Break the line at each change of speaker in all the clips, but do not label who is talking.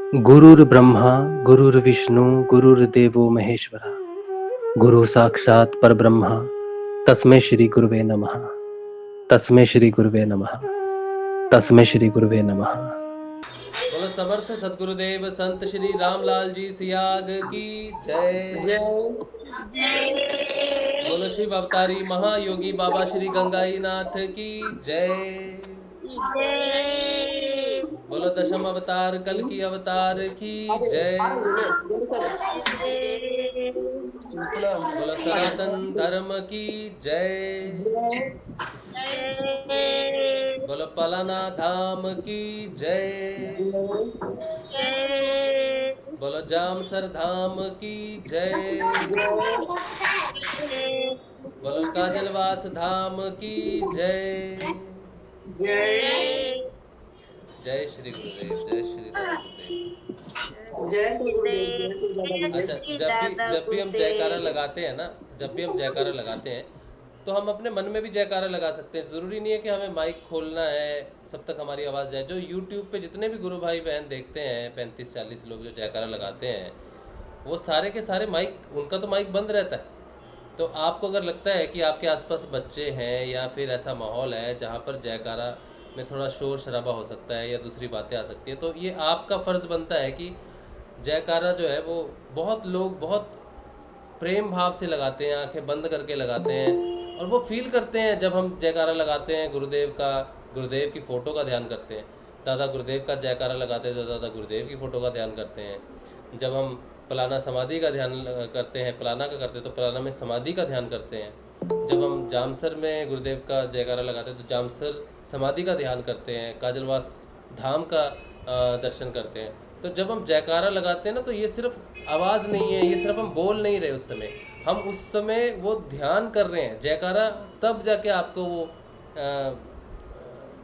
गुरुर्ब्रह्मा गुरुर्विष्णु गुरुर्देवो महेश्वरा गुरु साक्षात् परब्रह्म तस्मै श्री गुरुवे नमः। तस्मै श्री गुरुवे नमः। तस्मै श्री गुरुवे नमः।
बोलो समर्थ सदगुरुदेव संत श्री रामलाल जी सियाग की जय। बोलो शिव अवतारी महायोगी बाबा श्री गंगाई नाथ की जय। बोलो दशम अवतार कल की अवतार की जय। बोलो सनातन धर्म की जय। बोलो पलाना धाम की जय। बोलो जामसर धाम की जय। बोलो काजलवास धाम की जय। जय श्री गुरुदेव, जय श्री राम गुरुदेव।
जय श्री गुरुदेव, जय श्री दादा
अच्छा, जब भी हम जयकारा लगाते हैं ना, जब भी हम जयकारा लगाते हैं तो हम अपने मन में भी जयकारा लगा सकते हैं। ज़रूरी नहीं है कि हमें माइक खोलना है सब तक हमारी आवाज़ जाए। जो यूट्यूब पे जितने भी गुरु भाई बहन देखते हैं 35-40 लोग जो जयकारा लगाते हैं, वो सारे के सारे माइक, उनका तो माइक बंद रहता है। तो आपको अगर लगता है कि आपके आसपास बच्चे हैं या फिर ऐसा माहौल है जहाँ पर जयकारा में थोड़ा शोर शराबा हो सकता है या दूसरी बातें आ सकती है, तो ये आपका फ़र्ज़ बनता है कि जयकारा जो है वो बहुत लोग बहुत प्रेम भाव से लगाते हैं, आंखें बंद करके लगाते हैं, और वो फील करते हैं जब हम जयकारा लगाते हैं गुरुदेव का, गुरुदेव की फ़ोटो का ध्यान करते हैं। दादा गुरुदेव का जयकारा लगाते हैं तो दादा गुरुदेव की फ़ोटो का ध्यान करते हैं। जब हम पलाना समाधि का ध्यान करते हैं, पलाना का करते हैं तो पलाना में समाधि का ध्यान करते हैं। जब हम जामसर में गुरुदेव का जयकारा लगाते हैं तो जामसर समाधि का ध्यान करते हैं, काजलवास धाम का दर्शन करते हैं। तो जब हम जयकारा लगाते हैं ना, तो ये सिर्फ आवाज़ नहीं है, ये सिर्फ हम बोल नहीं रहे उस समय, हम उस समय वो ध्यान कर रहे हैं। जयकारा तब जाके आपको वो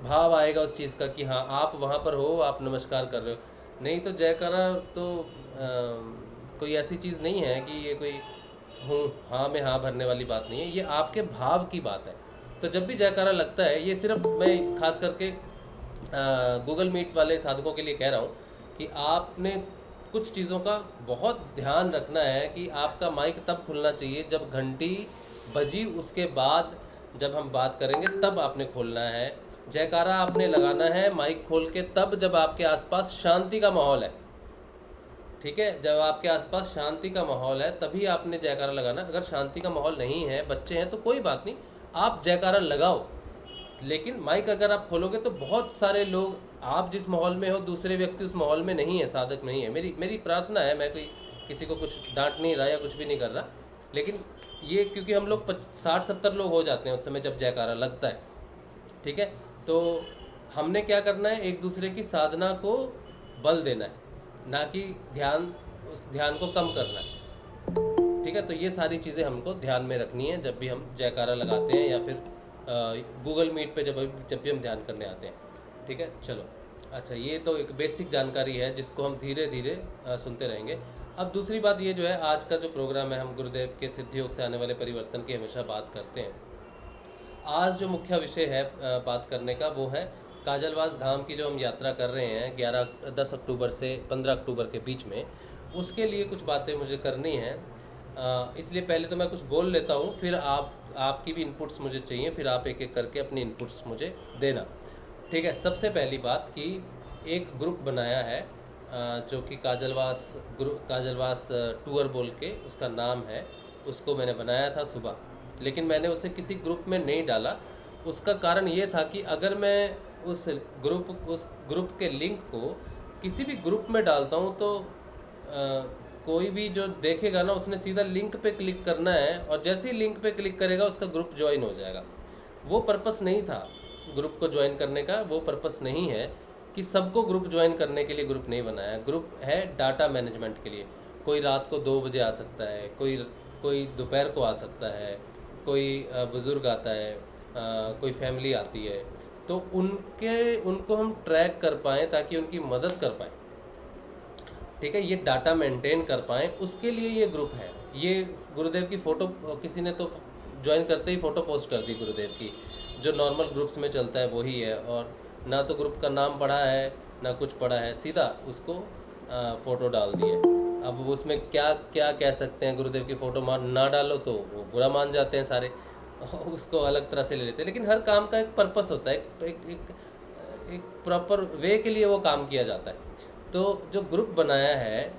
भाव आएगा उस चीज़ का कि हाँ आप वहाँ पर हो, आप नमस्कार कर रहे हो। नहीं तो जयकारा तो कोई ऐसी चीज़ नहीं है कि ये कोई हूँ हाँ में हाँ भरने वाली बात नहीं है, ये आपके भाव की बात है। तो जब भी जयकारा लगता है, ये सिर्फ मैं खास करके गूगल मीट वाले साधकों के लिए कह रहा हूँ कि आपने कुछ चीज़ों का बहुत ध्यान रखना है कि आपका माइक तब खुलना चाहिए जब घंटी बजी, उसके बाद जब हम बात करेंगे तब आपने खोलना है। जयकारा आपने लगाना है माइक खोल के तब जब आपके आसपास शांति का माहौल है। ठीक है, जब आपके आसपास शांति का माहौल है तभी आपने जयकारा लगाना। अगर शांति का माहौल नहीं है, बच्चे हैं, तो कोई बात नहीं, आप जयकारा लगाओ। लेकिन माइक अगर आप खोलोगे तो बहुत सारे लोग, आप जिस माहौल में हो दूसरे व्यक्ति उस माहौल में नहीं है, साधक नहीं है। मेरी प्रार्थना है, मैं कोई किसी को कुछ डांट नहीं रहा या कुछ भी नहीं कर रहा, लेकिन ये क्योंकि हम लोग 60-70 लोग हो जाते हैं उस समय जब जयकारा लगता है। ठीक है, तो हमने क्या करना है, एक दूसरे की साधना को बल देना है, ना कि उस ध्यान को कम करना है। ठीक है, तो ये सारी चीज़ें हमको ध्यान में रखनी है जब भी हम जयकारा लगाते हैं या फिर गूगल मीट पे जब भी हम ध्यान करने आते हैं। ठीक है, चलो। अच्छा, ये तो एक बेसिक जानकारी है जिसको हम धीरे धीरे सुनते रहेंगे। अब दूसरी बात ये जो है, आज का जो प्रोग्राम है, हम गुरुदेव के सिद्ध योग से आने वाले परिवर्तन की हमेशा बात करते हैं। आज जो मुख्य विषय है बात करने का, वो है काजलवास धाम की जो हम यात्रा कर रहे हैं 10 अक्टूबर से 15 अक्टूबर के बीच में। उसके लिए कुछ बातें मुझे करनी हैं, इसलिए पहले तो मैं कुछ बोल लेता हूँ, फिर आपकी भी इनपुट्स मुझे चाहिए, फिर आप एक एक करके अपनी इनपुट्स मुझे देना। ठीक है, सबसे पहली बात कि एक ग्रुप बनाया है जो कि काजलवास टूर बोल के उसका नाम है। उसको मैंने बनाया था सुबह, लेकिन मैंने उसे किसी ग्रुप में नहीं डाला। उसका कारण ये था कि अगर मैं उस ग्रुप के लिंक को किसी भी ग्रुप में डालता हूँ तो कोई भी जो देखेगा ना, उसने सीधा लिंक पे क्लिक करना है, और जैसे ही लिंक पे क्लिक करेगा उसका ग्रुप ज्वाइन हो जाएगा। वो पर्पस नहीं था ग्रुप को ज्वाइन करने का, वो पर्पस नहीं है कि सबको ग्रुप ज्वाइन करने के लिए ग्रुप नहीं बनाया। ग्रुप है डाटा मैनेजमेंट के लिए। कोई रात को 2 बजे आ सकता है, कोई दोपहर को आ सकता है, कोई बुज़ुर्ग आता है, कोई फैमिली आती है, तो उनको हम ट्रैक कर पाएँ ताकि उनकी मदद कर पाएँ। ठीक है, ये डाटा मेंटेन कर पाएँ, उसके लिए ये ग्रुप है। ये गुरुदेव की फ़ोटो किसी ने तो ज्वाइन करते ही फ़ोटो पोस्ट कर दी गुरुदेव की, जो नॉर्मल ग्रुप्स में चलता है वही है, और ना तो ग्रुप का नाम पढ़ा है ना कुछ पढ़ा है, सीधा उसको फ़ोटो डाल दी है। अब उसमें क्या क्या कह सकते हैं, गुरुदेव की फ़ोटो ना डालो तो वो बुरा मान जाते हैं सारे, उसको अलग तरह से ले लेते हैं। लेकिन हर काम का एक पर्पस होता है, एक प्रॉपर वे के लिए वो काम किया जाता है। तो जो ग्रुप बनाया है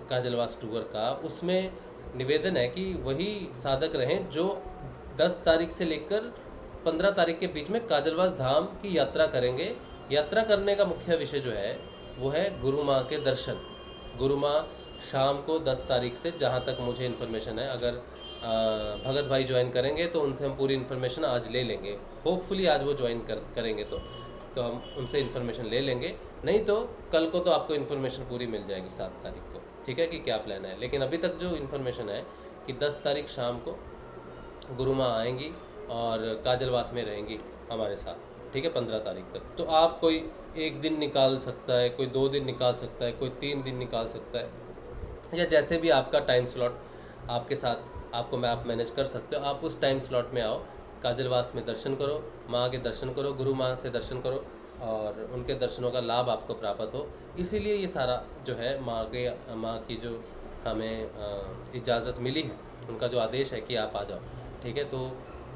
काजलवास टूर का, उसमें निवेदन है कि वही साधक रहें जो 10 तारीख से लेकर 15 तारीख के बीच में काजलवास धाम की यात्रा करेंगे। यात्रा करने का मुख्य विषय जो है वो है गुरु माँ के दर्शन। गुरु माँ शाम को 10 तारीख से, जहाँ तक मुझे इन्फॉर्मेशन है, अगर भगत भाई ज्वाइन करेंगे तो उनसे हम पूरी इन्फॉर्मेशन आज ले लेंगे। होपफुली आज वो ज्वाइन करेंगे तो हम उनसे इन्फॉर्मेशन ले लेंगे, नहीं तो कल को तो आपको इन्फॉर्मेशन पूरी मिल जाएगी 7 तारीख को, ठीक है, कि क्या प्लान है। लेकिन अभी तक जो इन्फॉर्मेशन है कि 10 तारीख शाम को गुरु माँ आएंगी और काजलवास में रहेंगी हमारे साथ, ठीक है, 15 तारीख तक। तो आप कोई 1 दिन निकाल सकता है, कोई 2 दिन निकाल सकता है, कोई 3 दिन निकाल सकता है, या जैसे भी आपका टाइम स्लॉट आपके साथ आपको आप मैनेज कर सकते हो। आप उस टाइम स्लॉट में आओ, काजलवास में दर्शन करो, माँ के दर्शन करो, गुरु माँ से दर्शन करो और उनके दर्शनों का लाभ आपको प्राप्त हो। इसीलिए ये सारा जो है माँ की जो हमें इजाज़त मिली है, उनका जो आदेश है कि आप आ जाओ, ठीक है, तो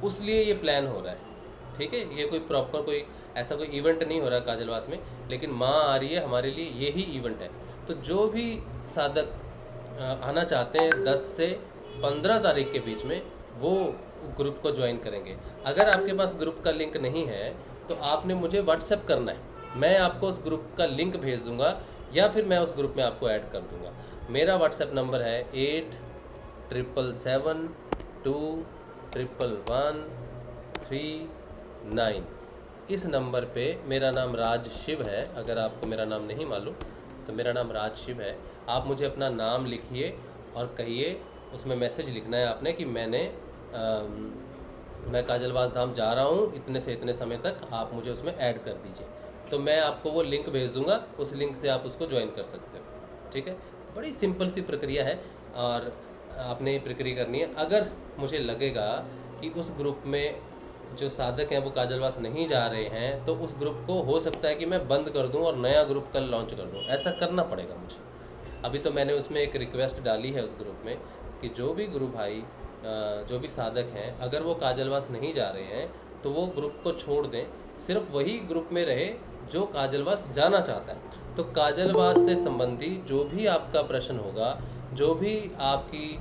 उस लिए ये प्लान हो रहा है, ठीक है। ये कोई प्रॉपर कोई ऐसा कोई इवेंट नहीं हो रहा काजलवास में, लेकिन माँ आ रही है, हमारे लिए यही इवेंट है। तो जो भी साधक आना चाहते हैं 10 से 15 तारीख के बीच में, वो ग्रुप को ज्वाइन करेंगे। अगर आपके पास ग्रुप का लिंक नहीं है तो आपने मुझे व्हाट्सएप करना है, मैं आपको उस ग्रुप का लिंक भेज दूंगा या फिर मैं उस ग्रुप में आपको ऐड कर दूंगा। मेरा व्हाट्सएप नंबर है 87721113 इस नंबर पे मेरा नाम राज शिव है। अगर आपको मेरा नाम नहीं मालूम तो मेरा नाम राज शिव है। आप मुझे अपना नाम लिखिए और कहिए, उसमें मैसेज लिखना है आपने कि मैं काजलवास धाम जा रहा हूँ इतने से इतने समय तक, आप मुझे उसमें ऐड कर दीजिए। तो मैं आपको वो लिंक भेज दूंगा, उस लिंक से आप उसको ज्वाइन कर सकते हो, ठीक है। बड़ी सिंपल सी प्रक्रिया है और आपने ये प्रक्रिया करनी है। अगर मुझे लगेगा कि उस ग्रुप में जो साधक हैं वो काजलवास नहीं जा रहे हैं तो उस ग्रुप को हो सकता है कि मैं बंद कर दूं और नया ग्रुप कल लॉन्च कर दूं। ऐसा करना पड़ेगा मुझे। अभी तो मैंने उसमें एक रिक्वेस्ट डाली है उस ग्रुप में कि जो भी गुरु भाई जो भी साधक हैं, अगर वो काजलवास नहीं जा रहे हैं तो वो ग्रुप को छोड़ दें, सिर्फ वही ग्रुप में रहे जो काजलवास जाना चाहता है। तो काजलवास से संबंधी जो भी आपका प्रश्न होगा, जो भी आपकी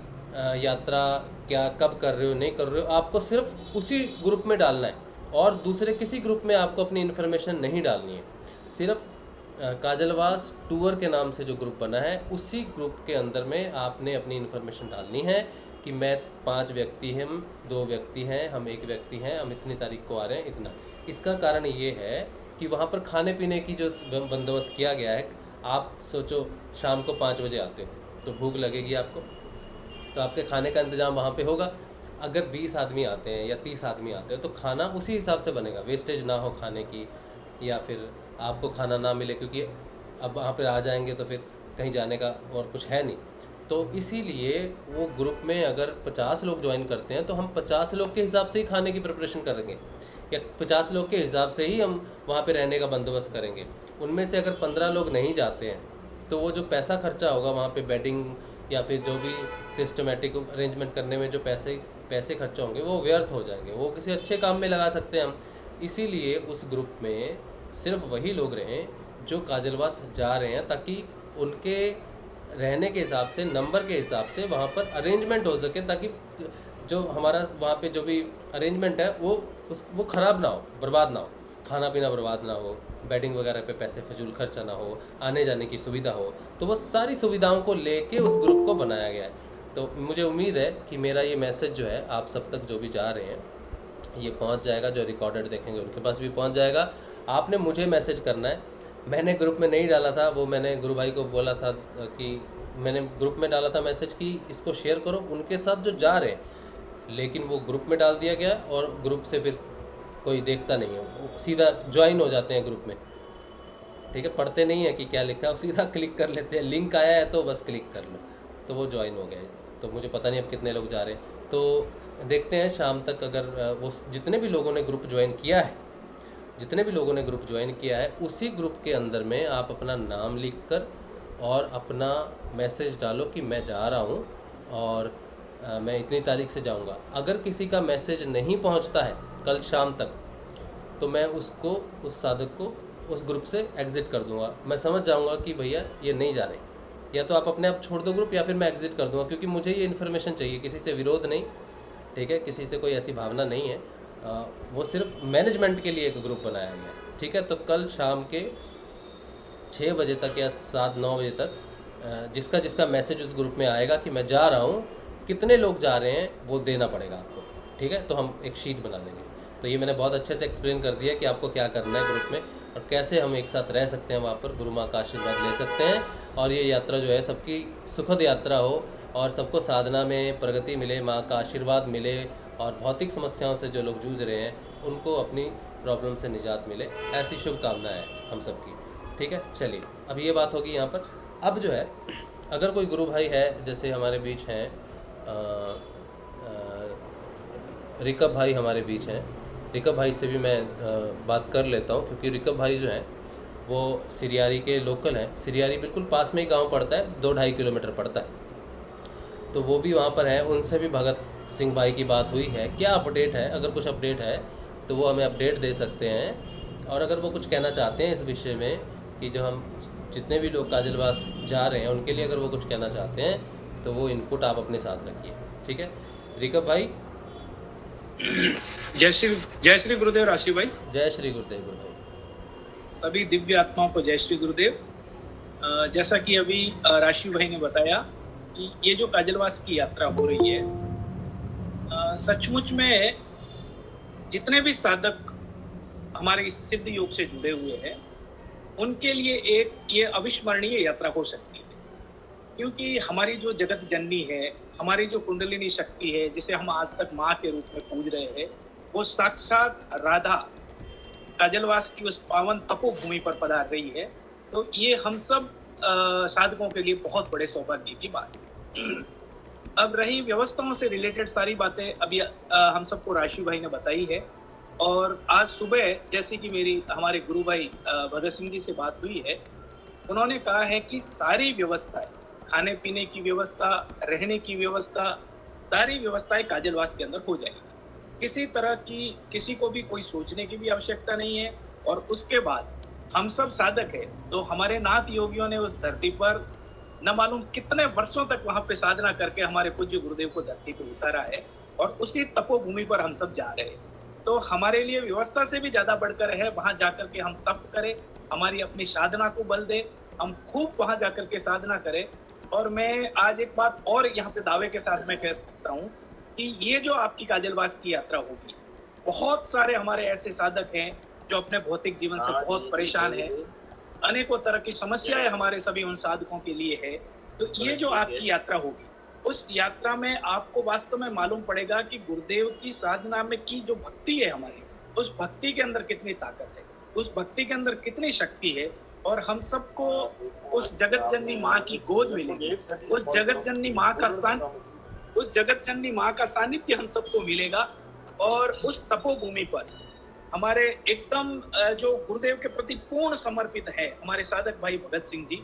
यात्रा क्या कब कर रहे हो नहीं कर रहे हो, आपको सिर्फ उसी ग्रुप में डालना है और दूसरे किसी ग्रुप में आपको अपनी इन्फॉर्मेशन नहीं डालनी है। सिर्फ काजलवास टूर के नाम से जो ग्रुप बना है उसी ग्रुप के अंदर में आपने अपनी इन्फॉर्मेशन डालनी है कि मैं 5 व्यक्ति हैं, हम 2 व्यक्ति हैं, हम 1 व्यक्ति हैं, हम इतनी तारीख को आ रहे हैं, इतना। इसका कारण ये है कि वहाँ पर खाने पीने की जो बंदोबस्त किया गया है, आप सोचो शाम को 5 बजे आते हो तो भूख लगेगी आपको, तो आपके खाने का इंतज़ाम वहाँ पे होगा। अगर 20 आदमी आते हैं या 30 आदमी आते हैं तो खाना उसी हिसाब से बनेगा, वेस्टेज ना हो खाने की या फिर आपको खाना ना मिले, क्योंकि अब वहाँ पर आ जाएंगे तो फिर कहीं जाने का और कुछ है नहीं। तो इसीलिए वो ग्रुप में अगर 50 लोग ज्वाइन करते हैं तो हम 50 लोग के हिसाब से ही खाने की प्रिपरेशन करेंगे या 50 लोग के हिसाब से ही हम वहाँ पे रहने का बंदोबस्त करेंगे। उनमें से अगर 15 लोग नहीं जाते हैं तो वो जो पैसा खर्चा होगा वहाँ पे बेडिंग या फिर जो भी सिस्टमेटिक अरेंजमेंट करने में जो पैसे खर्चा होंगे वो व्यर्थ हो जाएंगे, वो किसी अच्छे काम में लगा सकते हैं हम। इसीलिए उस ग्रुप में सिर्फ वही लोग रहें जो काजलवास जा रहे हैं, ताकि उनके रहने के हिसाब से, नंबर के हिसाब से वहाँ पर अरेंजमेंट हो सके, ताकि जो हमारा वहाँ पे जो भी अरेंजमेंट है वो ख़राब ना हो, बर्बाद ना हो, खाना पीना बर्बाद ना हो, बेडिंग वगैरह पे पैसे फजूल खर्चा ना हो, आने जाने की सुविधा हो। तो वो सारी सुविधाओं को लेके उस ग्रुप को बनाया गया है। तो मुझे उम्मीद है कि मेरा ये मैसेज जो है आप सब तक जो भी जा रहे हैं ये पहुँच जाएगा, जो रिकॉर्डेड देखेंगे उनके पास भी पहुँच जाएगा। आपने मुझे मैसेज करना है, मैंने ग्रुप में नहीं डाला था, वो मैंने गुरु भाई को बोला था कि मैंने ग्रुप में डाला था मैसेज कि इसको शेयर करो उनके साथ जो जा रहे हैं, लेकिन वो ग्रुप में डाल दिया गया और ग्रुप से फिर कोई देखता नहीं है, वो सीधा ज्वाइन हो जाते हैं ग्रुप में, ठीक है, पढ़ते नहीं है कि क्या लिखा है, वो सीधा क्लिक कर लेते हैं, लिंक आया है तो बस क्लिक कर लो, तो वो ज्वाइन हो गए। तो मुझे पता नहीं अब कितने लोग जा रहे हैं, तो देखते हैं शाम तक अगर वो जितने भी लोगों ने ग्रुप ज्वाइन किया है जितने भी लोगों ने ग्रुप ज्वाइन किया है उसी ग्रुप के अंदर में आप अपना नाम लिख कर और अपना मैसेज डालो कि मैं जा रहा हूँ और मैं इतनी तारीख से जाऊँगा। अगर किसी का मैसेज नहीं पहुँचता है कल शाम तक तो मैं उसको, उस साधक को उस ग्रुप से एग्ज़िट कर दूंगा। मैं समझ जाऊंगा कि भैया ये नहीं जा रहे, या तो आप अपने आप छोड़ दो ग्रुप या फिर मैं एग्ज़िट कर दूंगा, क्योंकि मुझे ये इन्फॉर्मेशन चाहिए, किसी से विरोध नहीं, ठीक है, किसी से कोई ऐसी भावना नहीं है। वो सिर्फ मैनेजमेंट के लिए एक ग्रुप बनाया गया है, ठीक है। तो कल शाम के 6 बजे तक या 7-9 बजे तक जिसका जिसका मैसेज उस ग्रुप में आएगा कि मैं जा रहा हूँ, कितने लोग जा रहे हैं वो देना पड़ेगा आपको, ठीक है। तो हम एक शीट बना देंगे। तो ये मैंने बहुत अच्छे से एक्सप्लेन कर दिया कि आपको क्या करना है ग्रुप में और कैसे हम एक साथ रह सकते हैं, वहाँ पर गुरु माँ का आशीर्वाद ले सकते हैं और ये यात्रा जो है सबकी सुखद यात्रा हो और सबको साधना में प्रगति मिले, माँ का आशीर्वाद मिले और भौतिक समस्याओं से जो लोग जूझ रहे हैं उनको अपनी प्रॉब्लम से निजात मिले, ऐसी शुभकामनाएं हम सबकी, ठीक है। चलिए, अब ये बात होगी यहाँ पर। अब जो है अगर कोई गुरु भाई है, जैसे हमारे बीच हैं रिकब भाई हमारे बीच हैं, रिकब भाई से भी मैं बात कर लेता हूँ, क्योंकि रिकब भाई जो हैं वो सिरियारी के लोकल हैं। सिरियारी बिल्कुल पास में ही गांव पड़ता है, 2-2.5 किलोमीटर पड़ता है। तो वो भी वहाँ पर हैं, उनसे भी भगत सिंह भाई की बात हुई है। क्या अपडेट है, अगर कुछ अपडेट है तो वो हमें अपडेट दे सकते हैं, और अगर वो कुछ कहना चाहते हैं इस विषय में कि जो हम जितने भी लोग काजलवास जा रहे हैं उनके लिए अगर वो कुछ कहना चाहते हैं तो वो इनपुट आप अपने साथ रखिए, ठीक है। रिकब भाई।
जय श्री गुरुदेव राशि भाई।
जय श्री गुरुदेव गुरु भाई।
सभी दिव्य आत्माओं को जय श्री गुरुदेव। जैसा कि अभी राशि भाई ने बताया कि ये जो काजलवास की यात्रा हो रही है, सचमुच में जितने भी साधक हमारे इस सिद्ध योग से जुड़े हुए हैं उनके लिए एक ये अविस्मरणीय यात्रा हो सकती है, क्योंकि हमारी जो जगत जननी है, हमारी जो कुंडलिनी शक्ति है, जिसे हम आज तक माँ के रूप में पूज रहे हैं, वो साक्षात राधा काजलवास की उस पावन तपोभूमि पर पधार रही है। तो ये हम सब साधकों के लिए बहुत बड़े सौभाग्य की बात है। अब रही व्यवस्थाओं से रिलेटेड सारी बातें अभी हम सबको राशि भाई ने बताई है, और आज सुबह जैसे कि मेरी हमारे गुरु भाई भगत सिंह जी से बात हुई है, उन्होंने कहा है कि सारी व्यवस्थाएं, खाने पीने की व्यवस्था, रहने की व्यवस्था, सारी व्यवस्थाएं काजलवास के अंदर हो जाएगी। किसी तरह की किसी को भी कोई सोचने की भी आवश्यकता नहीं है। और उसके बाद हम सब साधक हैं, तो हमारे नाथ योगियों ने उस धरती पर न मालूम कितने वर्षों तक वहां पे साधना करके हमारे पूज्य गुरुदेव को धरती पे उतारा है, और उसी तपोभूमि पर हम सब जा रहे हैं। तो हमारे लिए व्यवस्था से भी ज्यादा बढ़कर है वहां जाकर के हम तप करें, हमारी अपनी साधना को बल दे, हम खूब वहां जाकर के साधना करें। और मैं आज एक बात और यहाँ पे दावे के साथ मैं कह सकता हूँ कि ये जो आपकी काजलवास की यात्रा होगी, बहुत सारे हमारे ऐसे साधक हैं जो अपने भौतिक जीवन से बहुत परेशान हैं, अनेकों तरह की समस्याएं हमारे सभी उन साधकों के लिए है। तो ये जो आपकी यात्रा होगी, उस यात्रा में आपको वास्तव में मालूम पड़ेगा कि गुरुदेव की साधना में की जो भक्ति है हमारी, उस भक्ति के अंदर कितनी ताकत है, उस भक्ति के अंदर कितनी शक्ति है। और हम सबको उस जगत जननी माँ की गोद मिलेगी, उस जगत जननी माँ का सानिध्य हम सबको मिलेगा। और उस तपोभूमि पर हमारे एकदम जो गुरुदेव के प्रति पूर्ण समर्पित है हमारे साधक भाई भगत सिंह जी,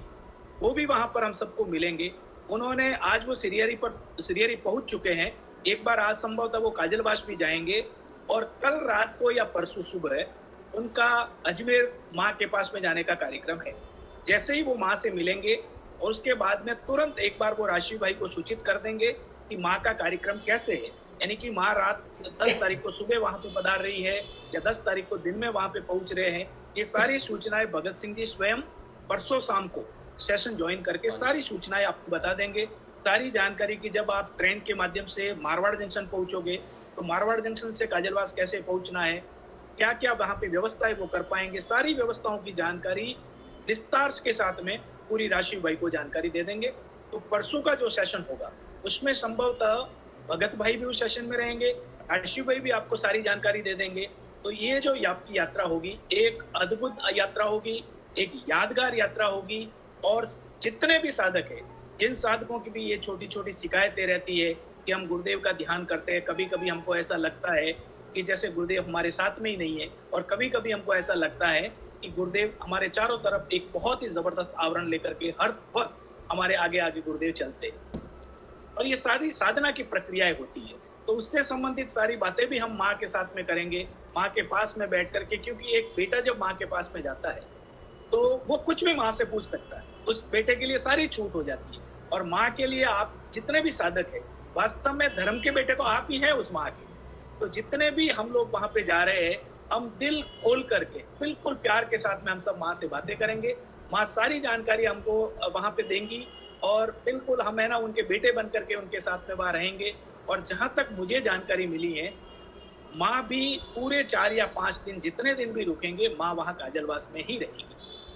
वो भी वहां पर हम सबको मिलेंगे। उन्होंने आज वो सिरियरी पहुंच चुके हैं। एक बार आज संभवतः वो काजलवास भी जाएंगे, और कल रात को या परसों सुबह उनका अजमेर माँ के पास में जाने का कार्यक्रम है। जैसे ही वो माँ से मिलेंगे और उसके बाद में तुरंत एक बार वो राशि भाई को सूचित कर देंगे कि माँ का कार्यक्रम कैसे है, यानी कि माँ रात 10 तारीख को सुबह वहां पे पधार रही है या 10 तारीख को दिन में वहां पे पहुंच रहे हैं। ये सारी सूचनाएं भगत सिंह जी स्वयं परसों शाम को सेशन ज्वाइन करके सारी सूचनाएं आपको बता देंगे। सारी जानकारी की जब आप ट्रेन के माध्यम से मारवाड़ जंक्शन पहुंचोगे तो मारवाड़ जंक्शन से काजलवास कैसे पहुंचना है, क्या क्या वहां पे व्यवस्था है वो कर पाएंगे, सारी व्यवस्थाओं की जानकारी विस्तार के साथ में पूरी राशि भाई को जानकारी दे देंगे। तो परसों का जो सेशन होगा उसमें संभवतः भगत भाई भी उस सेशन में रहेंगे, राशि भाई भी आपको सारी जानकारी दे देंगे। तो ये जो आपकी यात्रा होगी एक अद्भुत यात्रा होगी, एक यादगार यात्रा होगी। और जितने भी साधक है, जिन साधकों की भी ये छोटी छोटी शिकायतें रहती है कि हम गुरुदेव का ध्यान करते हैं, कभी कभी हमको ऐसा लगता है कि जैसे गुरुदेव हमारे साथ में ही नहीं है, और कभी कभी हमको ऐसा लगता है कि गुरुदेव हमारे चारों तरफ एक बहुत ही जबरदस्त आवरण लेकर के हर वक्त हमारे आगे आगे गुरुदेव चलते हैं। और ये सारी साधना की प्रक्रियाएं होती है, तो उससे संबंधित सारी बातें भी हम माँ के साथ में करेंगे, माँ के पास में बैठ करके। क्योंकि एक बेटा जब माँ के पास में जाता है तो वो कुछ भी माँ से पूछ सकता है, उस बेटे के लिए सारी छूट हो जाती है। और माँ के लिए आप जितने भी साधक है, वास्तव में धर्म के बेटे तो आप ही हैं उस माँ के। तो जितने भी हम लोग वहां पे जा रहे हैं, हम दिल खोल करके बिल्कुल प्यार के साथ में हम सब माँ से बातें करेंगे। माँ सारी जानकारी हमको वहां पे देंगी, और बिल्कुल हम है ना उनके बेटे बन करके उनके साथ में वहां रहेंगे। और जहां तक मुझे जानकारी मिली है, माँ भी पूरे 4 या 5 दिन जितने दिन भी रुकेंगे, माँ वहाँ काजलवास में ही रहेगी।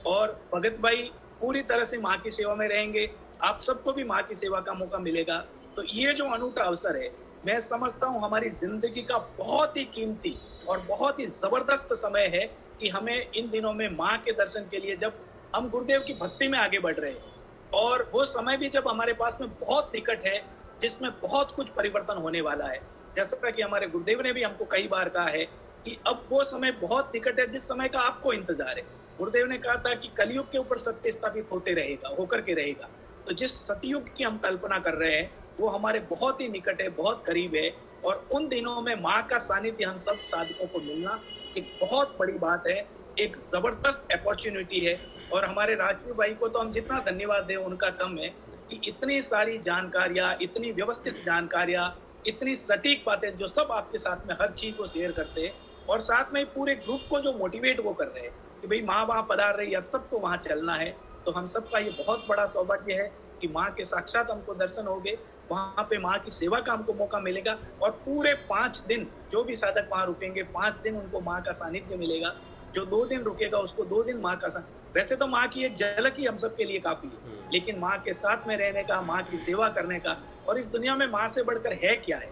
और भगत भाई पूरी तरह से माँ की सेवा में रहेंगे, आप सबको भी माँ की सेवा का मौका मिलेगा। तो ये जो अनूठा अवसर है, मैं समझता हूँ हमारी जिंदगी का बहुत ही कीमती और बहुत ही जबरदस्त समय है कि हमें इन दिनों में माँ के दर्शन के लिए, जब हम गुरुदेव की भक्ति में आगे बढ़ रहे हैं, और वो समय भी जब हमारे पास में बहुत निकट है, जिसमें बहुत कुछ परिवर्तन होने वाला है। जैसा कि हमारे गुरुदेव ने भी हमको कई बार कहा है कि अब वो समय बहुत निकट है जिस समय का आपको इंतजार है। गुरुदेव ने कहा था कि कलयुग के ऊपर सत्य स्थापित होते रहेगा, होकर के रहेगा। तो जिस सतयुग की हम कल्पना कर रहे हैं, वो हमारे बहुत ही निकट है, बहुत करीब है। और उन दिनों में माँ का सानिध्य हम सब साधकों को मिलना एक बहुत बड़ी बात है, एक जबरदस्त अपॉर्चुनिटी है। और हमारे राजश्री भाई को तो हम जितना धन्यवाद दें उनका कम है, कि इतनी सारी जानकारियां, इतनी व्यवस्थित जानकारियां, इतनी सटीक बातें जो सब आपके साथ में हर चीज को शेयर करते हैं, और साथ में पूरे ग्रुप को जो मोटिवेट वो कर रहे हैं कि भाई माँ वहाँ पधार रही है, अब सबको वहाँ चलना है। तो हम सबका ये बहुत बड़ा सौभाग्य है कि माँ के साक्षात हमको दर्शन होंगे, वहाँ पे माँ की सेवा का हमको मौका मिलेगा। और पूरे 5 दिन जो भी साधक वहाँ रुकेंगे, 5 दिन उनको माँ का सानिध्य मिलेगा। जो 2 दिन रुकेगा उसको 2 दिन माँ का वैसे तो माँ की एक झलक ही हम सबके लिए काफी है, लेकिन माँ के साथ में रहने का, माँ की सेवा करने का, और इस दुनिया में माँ से बढ़कर है क्या है,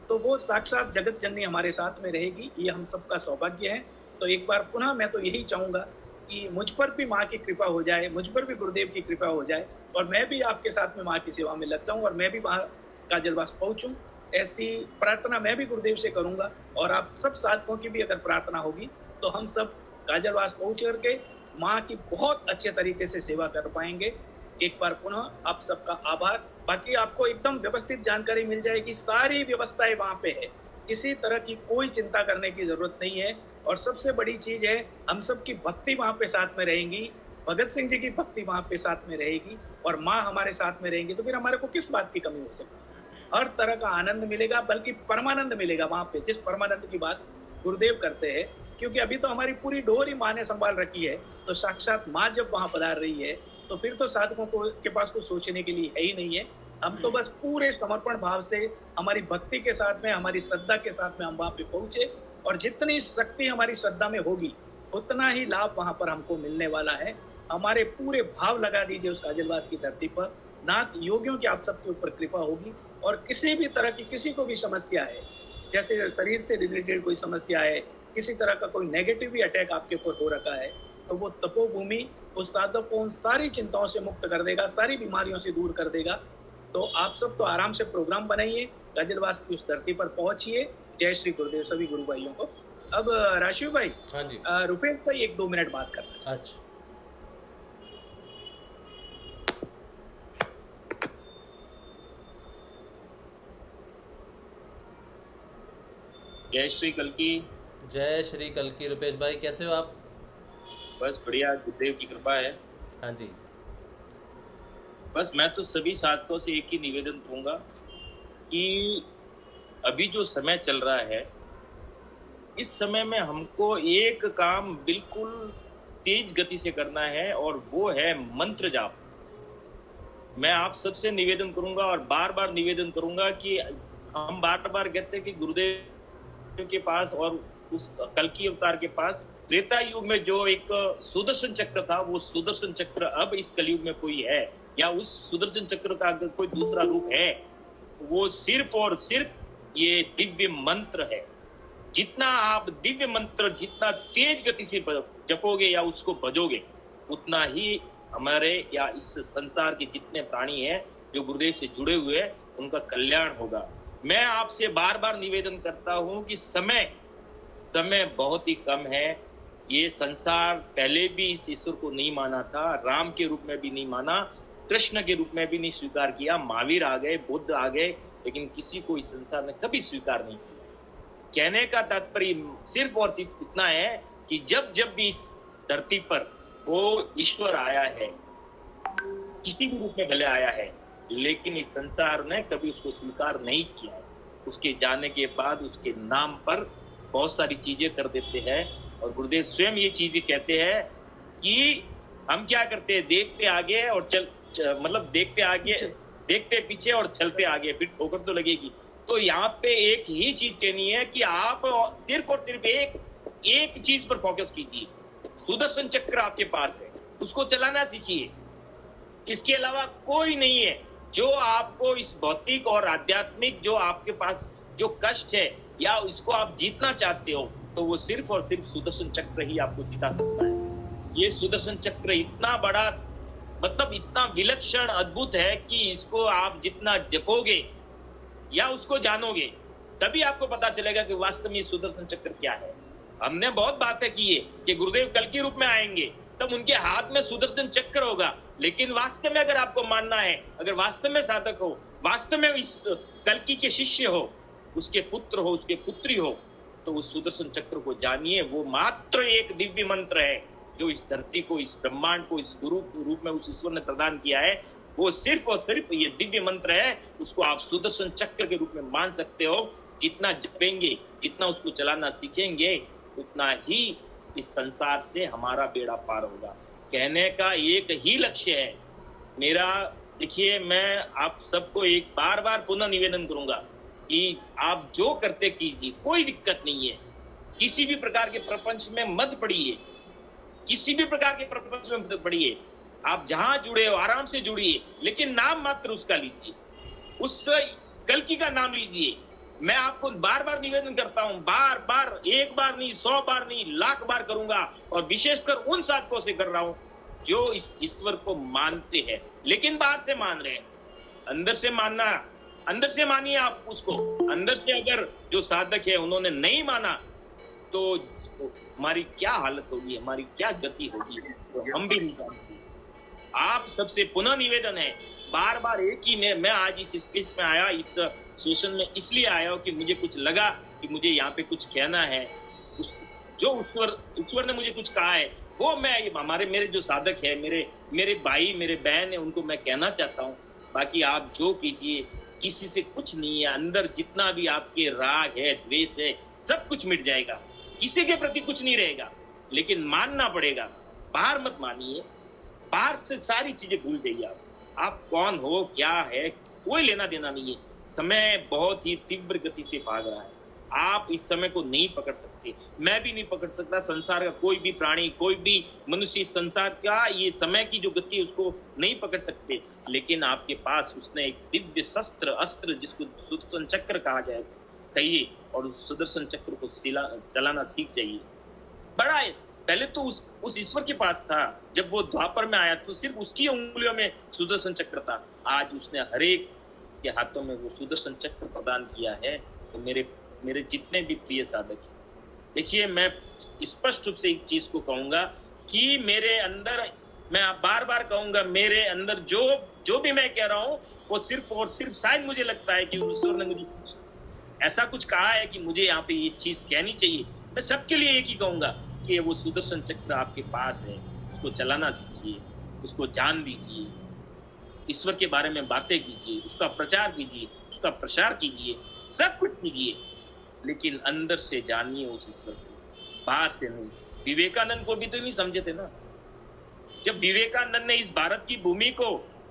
तो वो साक्षात जगत जननी हमारे साथ में रहेगी। ये हम सबका सौभाग्य है। तो एक बार पुनः मैं तो यही चाहूंगा कि मुझ पर भी माँ की कृपा हो जाए, मुझ पर भी गुरुदेव की कृपा हो जाए, और मैं भी आपके साथ में माँ की सेवा में लग जाऊं, और मैं भी वहाँ काजलवास पहुंचूं। ऐसी प्रार्थना मैं भी गुरुदेव से करूंगा, और आप सब साधकों की भी अगर प्रार्थना होगी तो हम सब काजलवास पहुंच करके माँ की बहुत अच्छे तरीके से सेवा कर पाएंगे। एक बार पुनः आप सबका आभार। बाकी आपको एकदम व्यवस्थित जानकारी मिल जाएगी, सारी व्यवस्थाएं वहाँ पे है, किसी तरह की कोई चिंता करने की जरूरत नहीं है। और सबसे बड़ी चीज है, हम सबकी भक्ति वहाँ पे साथ में रहेंगी, भगत सिंह जी की भक्ति वहाँ पे साथ में रहेगी, और माँ हमारे साथ में रहेंगी। तो फिर हमारे को किस बात की कमी हो सकती? हर तरह का आनंद मिलेगा, बल्कि परमानंद मिलेगा वहाँ पे, जिस परमानंद की बात गुरुदेव करते हैं। क्योंकि अभी तो हमारी पूरी डोर ही माँ ने संभाल रखी है, तो साक्षात माँ जब वहाँ पधार रही है, तो फिर तो साधकों को के पास कुछ सोचने के लिए है ही नहीं है। हम तो बस पूरे समर्पण भाव से, हमारी भक्ति के साथ में, हमारी श्रद्धा के साथ में हम वहाँ पे पहुंचे, और जितनी शक्ति हमारी श्रद्धा में होगी, उतना ही लाभ वहाँ पर हमको मिलने वाला है। हमारे पूरे भाव लगा दीजिए उस काजलवास की धरती पर। नाथ योगियों की आप सबके ऊपर कृपा होगी, और किसी भी तरह की, किसी को भी समस्या है, जैसे शरीर से रिलेटेड कोई समस्या है, किसी तरह का कोई नेगेटिव अटैक आपके ऊपर हो रखा है, तो वो तपोभूमि उस साधक को उन सारी चिंताओं से मुक्त कर देगा, सारी बीमारियों से दूर कर देगा। तो आप सब तो आराम से प्रोग्राम बनाइए, काजलवास की उस धरती पर पहुंचिए। जय श्री गुरुदेव सभी गुरु भाइयों को। अब राशिव भाई,
हाँ जी,
रुपेश भाई 1-2 मिनट बात करना।
अच्छा,
जय श्री कल्की।
जय श्री कल्की। रुपेश भाई कैसे हो आप?
बस बढ़िया, गुरुदेव की कृपा है।
हाँ जी,
बस मैं तो सभी साधकों से एक ही निवेदन करूंगा कि अभी जो समय चल रहा है, इस समय में हमको एक काम बिल्कुल तेज गति से करना है, और वो है मंत्र जाप। मैं आप सबसे निवेदन करूंगा और बार बार निवेदन करूंगा कि हम बार बार कहते हैं कि गुरुदेव के पास और उस कल्की अवतार के पास त्रेता युग में जो एक सुदर्शन चक्र था, वो सुदर्शन चक्र अब इस कलयुग में कोई है, या उस सुदर्शन चक्र का अगर कोई दूसरा रूप है, वो सिर्फ और सिर्फ ये दिव्य मंत्र है। जितना आप दिव्य मंत्र जितना तेज गति से जपोगे या उसको भजोगे, उतना ही हमारे या इस संसार के जितने प्राणी हैं जो गुरुदेव से जुड़े हुए हैं, उनका कल्याण होगा। मैं आपसे बार बार निवेदन करता हूं कि समय बहुत ही कम है। ये संसार पहले भी इस ईश्वर को नहीं माना था, राम के रूप में भी नहीं माना, कृष्ण के रूप में भी नहीं स्वीकार किया, महावीर आ गए, बुद्ध आ गए, लेकिन किसी को इस संसार ने कभी स्वीकार नहीं किया। कहने का तात्पर्य सिर्फ और सिर्फ इतना है कि जब जब भी इस धरती पर वो ईश्वर आया है, किसी भी रूप में भले आया है, लेकिन इस संसार ने कभी उसको स्वीकार नहीं किया है। उसके जाने के बाद उसके नाम पर बहुत सारी चीजें कर देते हैं, और गुरुदेव स्वयं ये चीजें कहते हैं कि हम क्या करते हैं, देखते आगे और मतलब देखते आगे, देखते पीछे और चलते आगे, फिर ठोकर तो लगेगी। तो यहाँ पे एक ही चीज कहनी है कि आप सिर्फ और सिर्फ एक चीज पर फोकस कीजिए। सुदर्शन चक्र आपके पास है, उसको चलाना सीखिए। इसके अलावा कोई नहीं है जो आपको इस भौतिक और आध्यात्मिक जो आपके पास जो कष्ट है या इसको आप जीतना चाहते हो, तो वो सिर्फ और सिर्फ सुदर्शन चक्र ही आपको जिता सकता है। ये सुदर्शन चक्र इतना बड़ा, मतलब इतना विलक्षण, अद्भुत है कि इसको आप जितना जपोगे या उसको जानोगे, तभी आपको पता चलेगा कि वास्तव में सुदर्शन चक्र क्या है। हमने बहुत बातें की है कि गुरुदेव कल के रूप में आएंगे, तब उनके हाथ में सुदर्शन चक्र होगा, लेकिन वास्तव में अगर आपको मानना है, अगर वास्तव में साधक हो, वास्तव में इस कल्कि के शिष्य हो, उसके पुत्र हो, उसके पुत्री हो, तो उस सुदर्शन चक्र को जानिए। वो मात्र एक दिव्य मंत्र है जो इस धरती को, इस ब्रह्मांड को, इस गुरु रूप में उस ईश्वर ने प्रदान किया है। वो सिर्फ और सिर्फ ये दिव्य मंत्र है, उसको आप सुदर्शन चक्र के रूप में मान सकते हो। जितना जपेंगे, जितना उसको चलाना सीखेंगे, उतना ही इस संसार से हमारा बेड़ा पार होगा। कहने का एक ही लक्ष्य है मेरा। देखिए, मैं आप सबको एक बार पुनः निवेदन करूंगा कि आप जो करते कीजिए, कोई दिक्कत नहीं है। किसी भी प्रकार के प्रपंच में मत पड़िए, किसी भी प्रकार के प्रपंच में मत पड़िए। आप जहां जुड़े हो आराम से जुड़िए, लेकिन नाम मात्र उसका लीजिए, उस कल्कि का नाम लीजिए। मैं आपको बार निवेदन करता हूं, बार एक बार नहीं, 100 बार नहीं, लाख बार करूंगा, और विशेषकर उन साधकों से कर रहा हूं जो इस ईश्वर को मानते हैं, लेकिन बाहर से मान रहे हैं। अंदर से मानना, अंदर से मानिए आप उसको। अंदर से अगर जो साधक है उन्होंने नहीं माना, तो हमारी क्या हालत होगी, हमारी क्या गति होगी, तो हम भी नहीं जानते। आप सबसे पुनः निवेदन है, बार एक ही मैं आज इस स्पेस में आया, इस सेशन में इसलिए आया हूं कि मुझे कुछ लगा कि मुझे यहाँ पे कुछ कहना है। जो ईश्वर ने मुझे कुछ कहा है, वो मैं मेरे जो साधक है, मेरे भाई, मेरे बहन है, उनको मैं कहना चाहता हूँ। बाकी आप जो कीजिए, किसी से कुछ नहीं है। अंदर जितना भी आपके राग है, द्वेष है, सब कुछ मिट जाएगा। किसी के प्रति कुछ नहीं रहेगा, लेकिन मानना पड़ेगा। बाहर मत मानिए, बाहर से सारी चीजें भूल जाइए। आप कौन हो, क्या है, कोई लेना देना नहीं है। समय बहुत ही तीव्र गति से भाग रहा है। आप इस समय को नहीं पकड़ सकते, मैं भी नहीं पकड़ सकता, संसार का कोई भी प्राणी, कोई भी मनुष्य इस संसार का ये समय की जो गति है उसको नहीं पकड़ सकते। लेकिन आपके पास उसने एक दिव्य शस्त्र, अस्त्र, जिसको सुदर्शन चक्र कहा जाए, कहिए, और उस सुदर्शन चक्र को चलाना सीख जाइए। बड़ा है, पहले तो उस ईश्वर के पास था, जब वो द्वापर में आया तो सिर्फ उसकी उंगलियों में सुदर्शन चक्र था। आज उसने हरेक के हाथों में वो सुदर्शन चक्र प्रदान किया है। तो मेरे जितने भी प्रिय साधक हैं, देखिए, मैं स्पष्ट रूप से एक चीज को कहूंगा कि मेरे अंदर, मैं बार कहूंगा, मेरे अंदर जो भी मैं कह रहा हूँ, वो सिर्फ और सिर्फ शायद मुझे लगता है कि ईश्वर ने मुझे ऐसा कुछ कहा है कि मुझे यहाँ पे ये चीज कहनी चाहिए। मैं सबके लिए एक ही कहूंगा कि वो सुदर्शन चक्र आपके पास है, उसको चलाना सीखिए, उसको जान लीजिए, ईश्वर के बारे में बातें कीजिए, उसका प्रचार कीजिए, उसका प्रसार कीजिए, सब कुछ कीजिए, लेकिन अंदर से जानिए उस ईश्वर को, बाहर से नहीं। विवेकानंद को भी तो नहीं समझे थे ना। जब विवेकानंद ने इस भारत की भूमि को,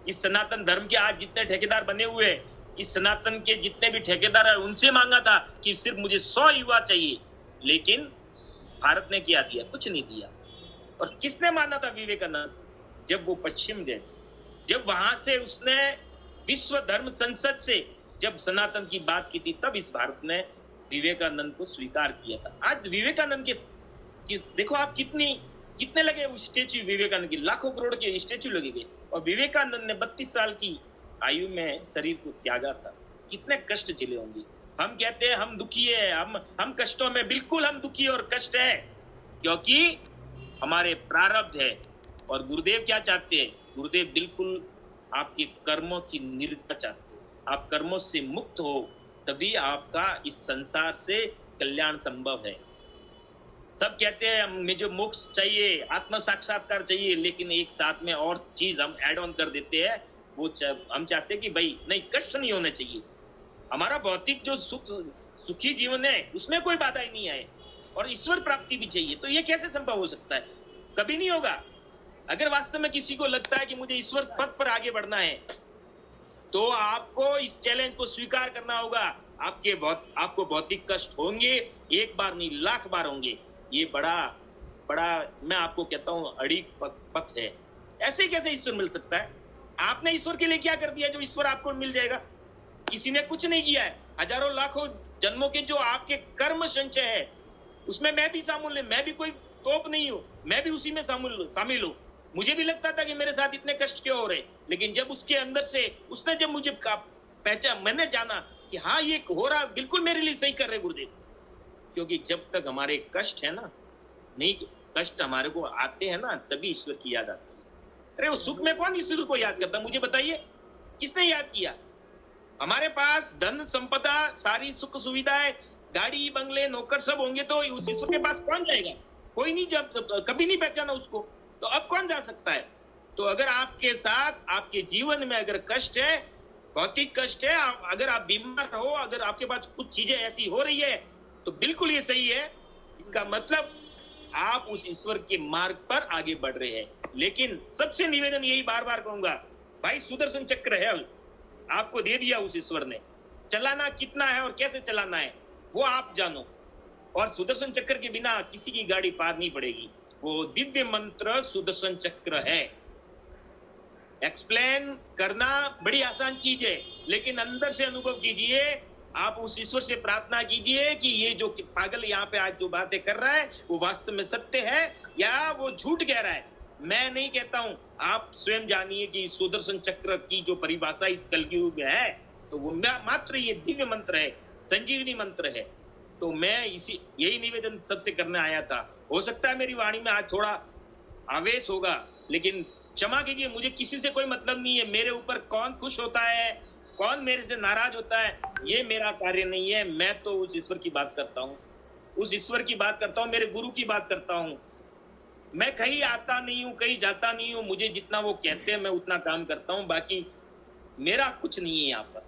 इस सनातन धर्म के आज जितने ठेकेदार बने हुए हैं, इस सनातन के जितने भी ठेकेदार है, उनसे मांगा था कि सिर्फ मुझे 100 युवा चाहिए, लेकिन भारत ने क्या दिया? कुछ नहीं दिया। और किसने माना था विवेकानंद? जब वो पश्चिम गए, जब वहां से उसने विश्व धर्म संसद से जब सनातन की बात की थी, तब इस भारत ने विवेकानंद को स्वीकार किया था। आज विवेकानंद के देखो आप कितने लगे उस स्टेच्यू, विवेकानंद की लाखों करोड़ के स्टेच्यू लगेंगे। और विवेकानंद ने 32 साल की आयु में शरीर को त्यागा था। कितने कष्ट झेले होंगे। हम कहते हैं हम दुखी है, हम कष्टों में, बिल्कुल हम दुखी और कष्ट है, क्योंकि हमारे प्रारब्ध है। और गुरुदेव क्या चाहते हैं? गुरुदेव बिल्कुल आपके कर्मों की निर्भरता चाहते हैं। आप कर्मों से मुक्त हो, तभी आपका इस संसार से कल्याण संभव है। सब कहते हैं मुझे मोक्ष चाहिए, आत्म साक्षात्कार चाहिए, लेकिन एक साथ में और चीज हम ऐड ऑन कर देते हैं। हम चाहते हैं कि भाई नहीं, कष्ट नहीं होना चाहिए। हमारा भौतिक जो सुखी जीवन है उसमें कोई बाधा ही नहीं आए, और ईश्वर प्राप्ति भी चाहिए। तो ये कैसे संभव हो सकता है? कभी नहीं होगा। अगर वास्तव में किसी को लगता है कि मुझे ईश्वर पथ पर आगे बढ़ना है, तो आपको इस चैलेंज को स्वीकार करना होगा। आपको भौतिक कष्ट होंगे, एक बार नहीं लाख बार होंगे। ये बड़ा मैं आपको कहता हूं अड़िग पथ है। ऐसे कैसे ईश्वर मिल सकता है? आपने ईश्वर के लिए क्या कर दिया जो ईश्वर आपको मिल जाएगा? किसी ने कुछ नहीं किया है। हजारों लाखों जन्मों के जो आपके कर्म संचय है, उसमें मैं भी शामिल हूं। मैं भी कोई तोप नहीं हूं, मैं भी उसी में शामिल हूं। मुझे भी लगता था कि मेरे साथ इतने कष्ट क्यों हो रहे, लेकिन जब उसके अंदर से उसने जब मुझे पहचान, मैंने जाना कि हाँ ये हो रहा, बिल्कुल मेरे लिए सही कर रहे गुरुदेव। क्योंकि जब तक हमारे कष्ट है ना, नहीं कष्ट हमारे को आते हैं ना, तभी ईश्वर की याद आती है। अरे वो सुख में कौन ईश्वर को याद करता? मुझे बताइए, किसने याद किया? हमारे पास धन संपदा, सारी सुख सुविधाएं, गाड़ी बंगले नौकर सब होंगे, तो उस ईश्वर के पास कौन जाएगा? कोई नहीं, जब कभी नहीं पहचाना उसको, तो अब कौन जा सकता है? तो अगर आपके साथ आपके जीवन में अगर कष्ट है, भौतिक कष्ट है, अगर आप बीमार हो, अगर आपके पास कुछ चीजें ऐसी हो रही है, तो बिल्कुल ये सही है। इसका मतलब आप उस ईश्वर के मार्ग पर आगे बढ़ रहे हैं। लेकिन सबसे निवेदन यही बार बार कहूंगा, भाई सुदर्शन चक्र है, आपको दे दिया उस ईश्वर ने। चलाना कितना है और कैसे चलाना है वो आप जानो। और सुदर्शन चक्र के बिना किसी की गाड़ी पार नहीं पड़ेगी। वो दिव्य मंत्र सुदर्शन चक्र है। एक्सप्लेन करना बड़ी आसान चीज है, लेकिन अंदर से अनुभव कीजिए। आप उस ईश्वर से प्रार्थना कीजिए कि ये जो पागल यहाँ पे आज जो बातें कर रहा है वो वास्तव में सत्य है या वो झूठ कह रहा है। मैं नहीं कहता हूं, आप स्वयं जानिए कि सुदर्शन चक्र की जो परिभाषा इस कलयुग में है, तो वो मात्र ये दिव्य मंत्र है, संजीवनी मंत्र है। तो मैं यही निवेदन सबसे करने आया था। हो सकता है मेरी वाणी में आज थोड़ा आवेश होगा, लेकिन क्षमा कीजिए, मुझे किसी से कोई मतलब नहीं है। मेरे ऊपर कौन खुश होता है, कौन मेरे से नाराज होता है, ये मेरा कार्य नहीं है। मैं तो उस ईश्वर की बात करता हूँ, उस ईश्वर की बात करता हूँ, मेरे गुरु की बात करता हूँ। मैं कहीं आता नहीं हूँ, कहीं जाता नहीं हूँ। मुझे जितना वो कहते हैं मैं उतना काम करता हूँ। बाकी मेरा कुछ नहीं है यहाँ पर,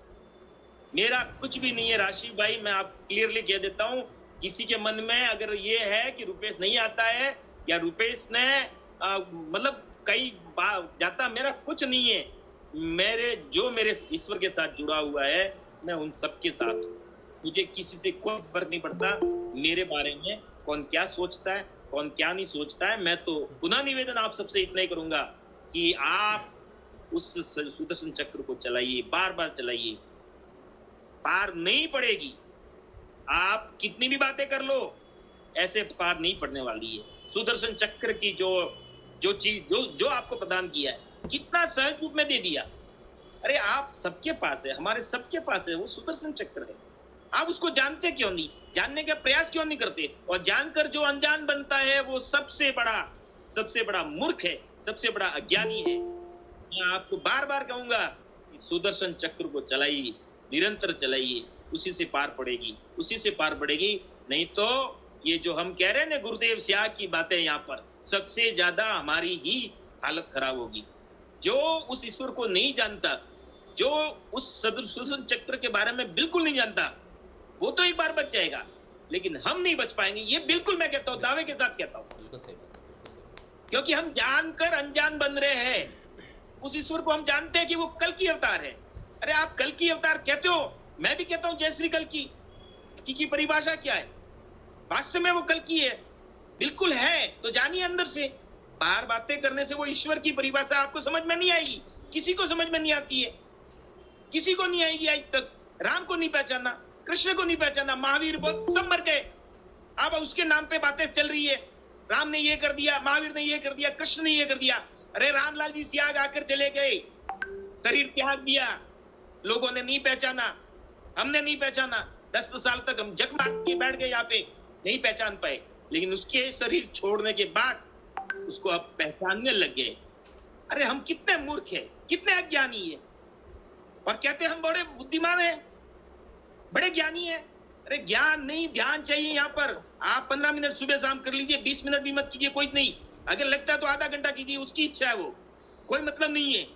मेरा कुछ भी नहीं है। राशि भाई, मैं आप क्लियरली कह देता हूँ, किसी के मन में अगर ये है कि रुपेश नहीं आता है या रुपेश ने मतलब कहीं जाता, मेरा कुछ नहीं है। मेरे ईश्वर के साथ जुड़ा हुआ है, मैं उन सबके साथ हूँ। मुझे किसी से कोई फर्क नहीं पड़ता मेरे बारे में कौन क्या सोचता है, कौन क्या नहीं सोचता है। मैं तो पुनः निवेदन आप सबसे इतना ही करूंगा कि आप उस सुदर्शन चक्र को चलाइए, बार बार चलाइए, पार नहीं पड़ेगी। आप कितनी भी बातें कर लो, ऐसे पार नहीं पड़ने वाली है। सुदर्शन चक्र की जो चीज जो आपको प्रदान किया है, कितना सहज रूप में दे दिया। अरे आप सबके पास है, हमारे सबके पास है, वो सुदर्शन चक्र है। आप उसको जानते क्यों नहीं, जानने का प्रयास क्यों नहीं करते? और जानकर जो अनजान बनता है वो सबसे बड़ा मूर्ख है, सबसे बड़ा अज्ञानी है। मैं आपको बार बार कहूंगा कि सुदर्शन चक्र को चलाइए, निरंतर चलाइए, उसी से पार पड़ेगी, उसी से पार पड़ेगी। नहीं तो ये जो हम कह रहे हैं ना गुरुदेव स्याह की बातें, यहाँ पर सबसे ज्यादा हमारी ही हालत खराब होगी। जो उस ईश्वर को नहीं जानता, जो उस सुदर्शन चक्र के बारे में बिल्कुल नहीं जानता, वो तो एक बार बच जाएगा, लेकिन हम नहीं बच पाएंगे। ये बिल्कुल मैं कहता हूँ, दावे के साथ कहता हूँ,
बिल्कुल सही बात,
क्योंकि हम जानकर अनजान बन रहे हैं। उस ईश्वर को हम जानते हैं कि वो कल की अवतार है। अरे आप कल की अवतार कहते हो, मैं भी कहता हूँ जय श्री कल की परिभाषा क्या है? वास्तव में वो कल की है, बिल्कुल है, तो जानिए अंदर से। बाहर बातें करने से वो ईश्वर की परिभाषा आपको समझ में नहीं आएगी। किसी को समझ में नहीं आती है, किसी को नहीं आएगी आज तक। राम को नहीं पहचाना, कृष्ण को नहीं पहचाना, महावीर को, सब मर गए। अब उसके नाम पे बातें चल रही है, राम ने ये कर दिया, महावीर ने ये कर दिया, कृष्ण ने ये कर दिया। अरे रामलाल जी सियाग आकर चले गए, शरीर त्याग दिया, लोगों ने नहीं पहचाना। हमने नहीं पहचाना। 10 साल तक हम जग मार के बैठ गए यहाँ पे, नहीं पहचान पाए, लेकिन उसके शरीर छोड़ने के बाद उसको अब पहचानने लग गए। अरे हम कितने मूर्ख हैं, कितने अज्ञानी हैं, और कहते हैं हम बड़े बुद्धिमान हैं, बड़े ज्ञानी हैं। अरे ज्ञान नहीं, ध्यान चाहिए यहाँ पर। आप 15 मिनट सुबह शाम कर लीजिए, 20 मिनट भी मत कीजिए, कोई नहीं। अगर लगता है तो आधा घंटा कीजिए, उसकी इच्छा है, वो कोई मतलब नहीं है,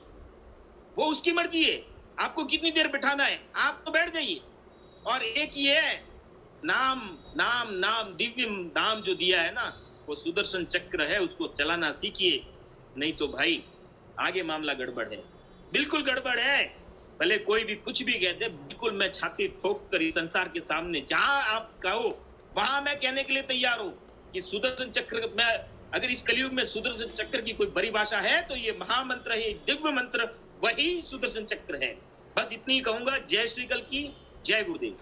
वो उसकी मर्जी है। आपको कितनी देर बिठाना है, आप तो बैठ जाइए। और एक ही है, नाम नाम नाम, दिव्य नाम जो दिया है ना, वो सुदर्शन चक्र है, उसको चलाना सीखिए। नहीं तो भाई आगे मामला गड़बड़ है, बिल्कुल गड़बड़ है। भले कोई भी कुछ भी कहते, बिल्कुल मैं छाती ठोक कर इस संसार के सामने जहां आप कहो वहां मैं कहने के लिए तैयार हूं कि सुदर्शन चक्र में, अगर इस कलयुग में सुदर्शन चक्र की कोई परिभाषा है तो ये महामंत्र है, दिव्य मंत्र, वही सुदर्शन चक्र है। बस इतनी ही कहूंगा। जय श्री कल की, जय गुरुदेव।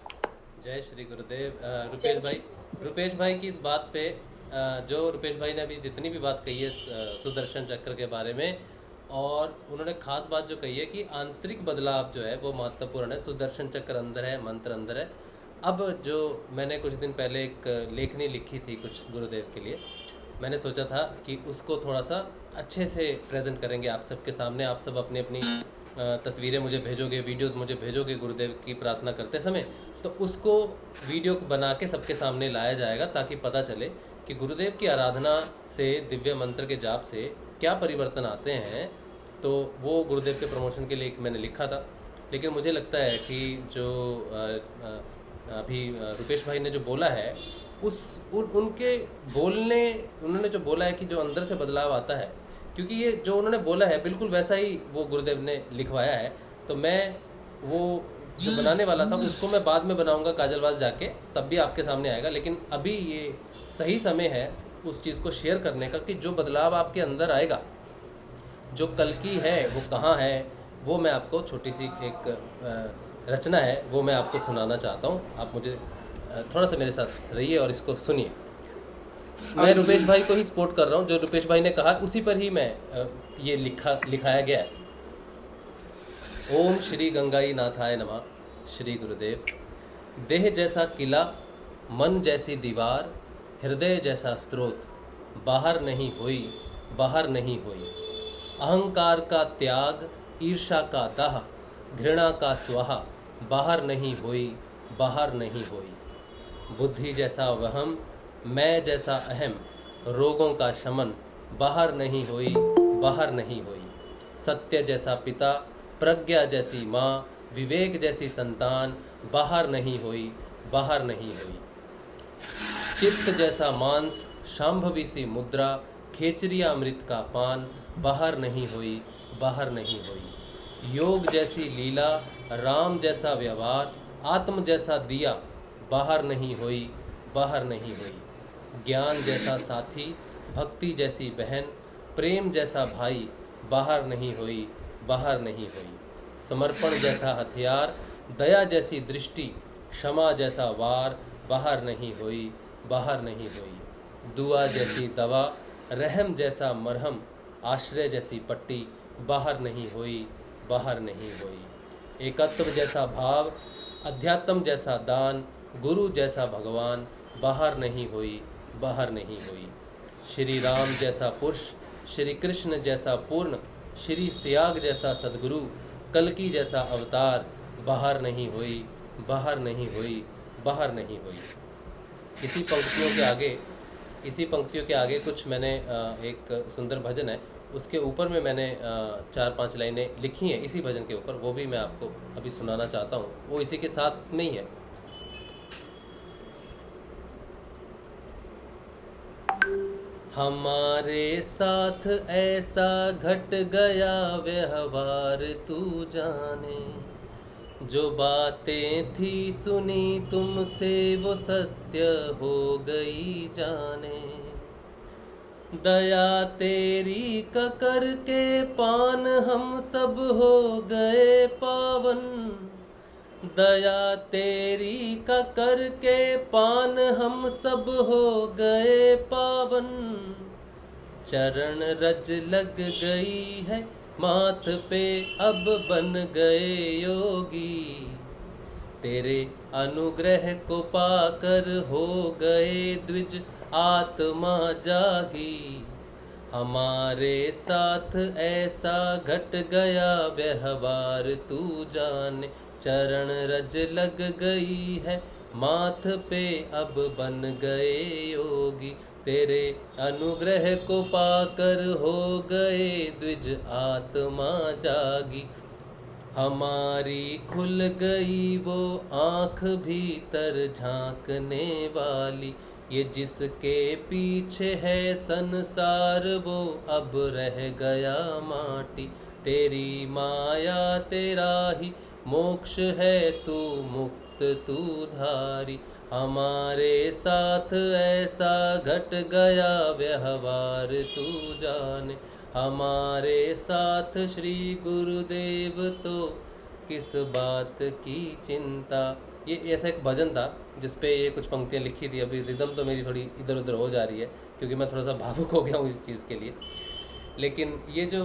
जय श्री गुरुदेव। रुपेश भाई की इस बात पे, जो रुपेश भाई ने अभी जितनी भी बात कही है सुदर्शन चक्र के बारे में, और उन्होंने खास बात जो कही है कि आंतरिक बदलाव जो है वो महत्वपूर्ण है। सुदर्शन चक्र अंदर है, मंत्र अंदर है। अब जो मैंने कुछ दिन पहले एक लेखनी लिखी थी कुछ गुरुदेव के लिए, मैंने सोचा था कि उसको थोड़ा सा अच्छे से प्रेजेंट करेंगे आप सबके सामने। आप सब अपनी अपनी तस्वीरें मुझे भेजोगे, वीडियोस मुझे भेजोगे गुरुदेव की प्रार्थना करते समय, तो उसको वीडियो बना के सबके सामने लाया जाएगा, ताकि पता चले कि गुरुदेव की आराधना से, दिव्य मंत्र के जाप से क्या परिवर्तन आते हैं। तो वो गुरुदेव के प्रमोशन के लिए मैंने लिखा था। लेकिन मुझे लगता है कि जो अभी रुपेश भाई ने जो बोला है, उनके बोलने, उन्होंने जो बोला है कि जो अंदर से बदलाव आता है, क्योंकि ये जो उन्होंने बोला है बिल्कुल वैसा ही वो गुरुदेव ने लिखवाया है। तो मैं वो जो बनाने वाला था उसको मैं बाद में बनाऊंगा काजलवास जाके, तब भी आपके सामने आएगा। लेकिन अभी ये सही समय है उस चीज़ को शेयर करने का कि जो बदलाव आपके अंदर आएगा, जो कल की है वो कहाँ है, वो मैं आपको छोटी सी एक रचना है वो मैं आपको सुनाना चाहता हूँ। आप मुझे थोड़ा सा मेरे साथ रहिए और इसको सुनिए। मैं रुपेश भाई को ही सपोर्ट कर रहा हूँ, जो रुपेश भाई ने कहा उसी पर ही मैं ये लिखाया गया है। ओम श्री गंगाई नाथाय नमः। श्री गुरुदेव। देह जैसा किला, मन जैसी दीवार, हृदय जैसा स्रोत, बाहर नहीं हुई, बाहर नहीं हुई। अहंकार का त्याग, ईर्षा का दाह, घृणा का स्वाहा, बाहर नहीं हुई, बाहर नहीं हुई। बुद्धि जैसा वहम, मैं जैसा अहम, रोगों का शमन, बाहर नहीं हुई, बाहर नहीं हुई। सत्य जैसा पिता, प्रज्ञा जैसी माँ, विवेक जैसी संतान, बाहर नहीं हुई, बाहर नहीं हुई। चित्त जैसा मांस, शांभवी सी मुद्रा, खेचरिया अमृत का पान, बाहर नहीं हुई, बाहर नहीं हुई। योग जैसी लीला, राम जैसा व्यवहार, आत्म जैसा दिया, बाहर नहीं हुई, बाहर नहीं हुई। ज्ञान जैसा साथी, भक्ति जैसी बहन, प्रेम जैसा भाई, बाहर नहीं हुई, बाहर नहीं हुई। समर्पण जैसा हथियार, दया जैसी दृष्टि, क्षमा जैसा वार, बाहर नहीं हुई, बाहर नहीं हुई। दुआ जैसी दवा, रहम जैसा मरहम, आश्रय जैसी पट्टी, बाहर नहीं हुई, बाहर नहीं हुई। एकत्व जैसा भाव, अध्यात्म जैसा दान, गुरु जैसा भगवान, बाहर नहीं हुई, बाहर नहीं हुई। श्री राम जैसा पुरुष, श्री कृष्ण जैसा पूर्ण, श्री सियाग जैसा सदगुरु, कल्कि जैसा अवतार, बाहर नहीं हुई, बाहर नहीं हुई, बाहर नहीं हुई। इसी पंक्तियों के आगे कुछ मैंने एक सुंदर भजन है, उसके ऊपर में मैंने 4-5 लाइनें लिखी हैं इसी भजन के ऊपर, वो भी मैं आपको अभी सुनाना चाहता हूँ। वो इसी के साथ में ही है। हमारे साथ ऐसा घट गया व्यवहार तू जाने, जो बातें थी सुनी तुमसे वो सत्य हो गई जाने। दया तेरी का करके पान हम सब हो गए पावन, दया तेरी का करके पान हम सब हो गए पावन। चरण रज लग गई है माथ पे अब बन गए योगी, तेरे अनुग्रह को पाकर हो गए द्विज आत्मा जागी। हमारे साथ ऐसा घट गया व्यवहार तू जाने, चरण रज लग गई है माथ पे अब बन गए योगी। तेरे अनुग्रह को पाकर हो गए द्विज आत्मा जागी। हमारी खुल गई वो आँख भीतर झांकने वाली, ये जिसके पीछे है संसार वो अब रह गया माटी। तेरी माया तेरा ही मोक्ष है, तू मुक्त तू धारी। हमारे साथ ऐसा घट गया व्यवहार तू जाने, हमारे साथ श्री गुरुदेव तो किस बात की चिंता। ये ऐसा एक भजन था जिसपे ये कुछ पंक्तियाँ लिखी थी। अभी रिदम तो मेरी थोड़ी इधर उधर हो जा रही है क्योंकि मैं थोड़ा सा भावुक हो गया हूँ इस चीज़ के लिए। लेकिन ये जो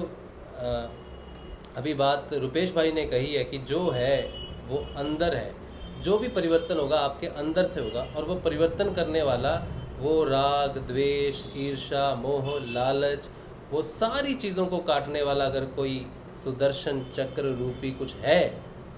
अभी बात रुपेश भाई ने कही है कि जो है वो अंदर है, जो भी परिवर्तन होगा आपके अंदर से होगा, और वो परिवर्तन करने वाला वो राग द्वेष ईर्ष्या मोह लालच वो सारी चीज़ों को काटने वाला अगर कोई सुदर्शन चक्र रूपी कुछ है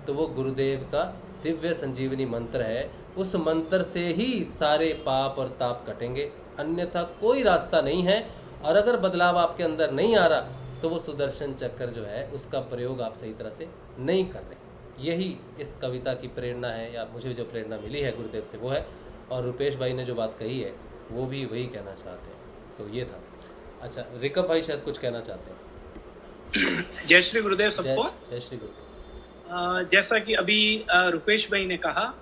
तो वो गुरुदेव का दिव्य संजीवनी मंत्र है। उस मंत्र से ही सारे पाप और ताप कटेंगे, अन्यथा कोई रास्ता नहीं है। और अगर बदलाव आपके अंदर नहीं आ रहा तो वो सुदर्शन चक्र जो है उसका प्रयोग आप सही तरह से नहीं कर रहे। यही इस कविता की प्रेरणा है, या मुझे जो प्रेरणा मिली है गुरुदेव से वो है। और रुपेश भाई ने जो बात कही है वो भी वही कहना चाहते हैं। तो ये था। अच्छा, रिकब भाई शायद कुछ कहना चाहते हैं।
जय श्री गुरुदेव सबको।
जय श्री गुरुदेव।
जैसा कि अभी रुपेश भाई ने कहा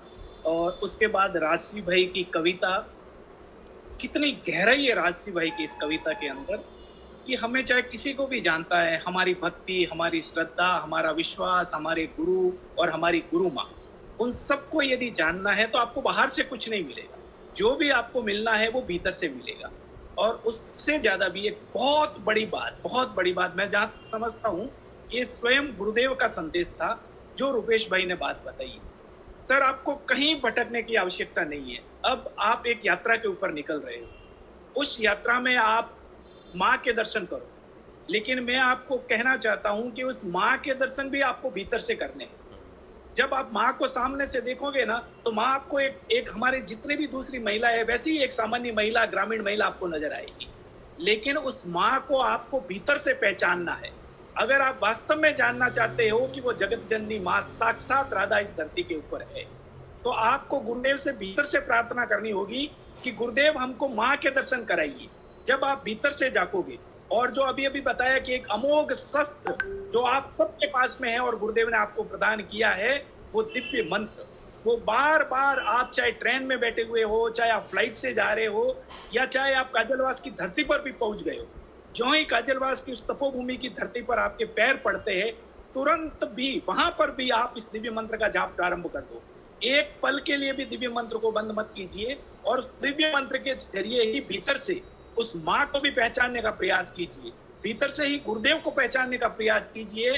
और उसके बाद राजश्री भाई की कविता, कितनी गहराई है राजश्री भाई की इस कविता के अंदर कि हमें चाहे किसी को भी जानता है, हमारी भक्ति, हमारी श्रद्धा, हमारा विश्वास, हमारे गुरु और हमारी गुरु माँ, उन सबको यदि जानना है तो आपको बाहर से कुछ नहीं मिलेगा। जो भी आपको मिलना है वो भीतर से मिलेगा। और उससे ज्यादा भी एक बहुत बड़ी बात मैं जहाँ समझता हूँ ये स्वयं गुरुदेव का संदेश था जो रुपेश भाई ने बात बताई। सर, आपको कहीं भटकने की आवश्यकता नहीं है। अब आप एक यात्रा के ऊपर निकल रहे हो, उस यात्रा में आप माँ के दर्शन करो, लेकिन मैं आपको कहना चाहता हूं कि उस माँ के दर्शन भी आपको भीतर से करने हैं। जब आप माँ को सामने से देखोगे ना तो माँ आपको एक हमारे जितने भी दूसरी महिला है वैसी ही एक सामान्य महिला, ग्रामीण महिला आपको नजर आएगी, लेकिन उस माँ को आपको भीतर से पहचानना है। अगर आप वास्तव में जानना चाहते हो कि वो जगत जननी माँ साक्षात राधा इस धरती के ऊपर है, तो आपको गुरुदेव से भीतर से प्रार्थना करनी होगी कि गुरुदेव हमको माँ के दर्शन कराइए। जब आप भीतर से जागोगे, और जो अभी अभी बताया कि एक अमोघ शस्त्र जो आप सबके पास में है और गुरुदेव ने आपको प्रदान किया है, वो दिव्य मंत्र, वो बार बार आप चाहे ट्रेन में बैठे हुए हो, चाहे आप फ्लाइट से जा रहे हो, या चाहे आप काजलवास की धरती पर भी पहुंच गए हो, जो ही काजलवास की उस तपोभूमि की धरती पर आपके पैर पड़ते हैं, तुरंत भी वहां पर भी आप इस दिव्य मंत्र का जाप प्रारंभ कर दो। एक पल के लिए भी दिव्य मंत्र को बंद मत कीजिए, और दिव्य मंत्र के जरिए ही भीतर से उस माँ को भी पहचानने का प्रयास कीजिए, भीतर से ही गुरुदेव को पहचानने का प्रयास कीजिए।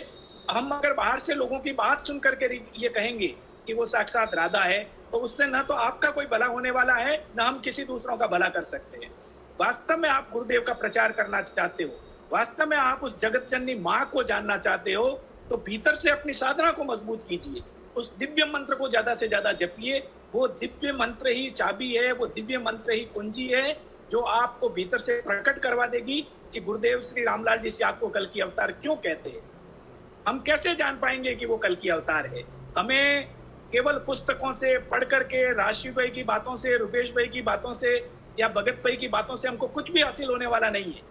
हम अगर बाहर से लोगों की बात सुन करके ये कहेंगे कि वो साक्षात राधा है, तो उससे न तो आपका कोई भला होने वाला है, न हम किसी दूसरों का भला कर सकते हैं। वास्तव में आप गुरुदेव का प्रचार करना चाहते हो, वास्तव में आप उस जगत जननी माँ को जानना चाहते हो, तो भीतर से अपनी साधना को मजबूत कीजिए, उस दिव्य मंत्र को ज्यादा से ज्यादा जपिए। वो दिव्य मंत्र ही चाबी है, वो दिव्य मंत्र ही कुंजी है जो आपको भीतर से प्रकट करवा देगी कि गुरुदेव श्री रामलाल जी से आपको कल की अवतार क्यों कहते हैं। हम कैसे जान पाएंगे कि वो कल की अवतार है? हमें केवल पुस्तकों से पढ़ करके, राशि भाई की बातों से, रुपेश भाई की बातों से या भगत भाई की बातों से हमको कुछ भी हासिल होने वाला नहीं है।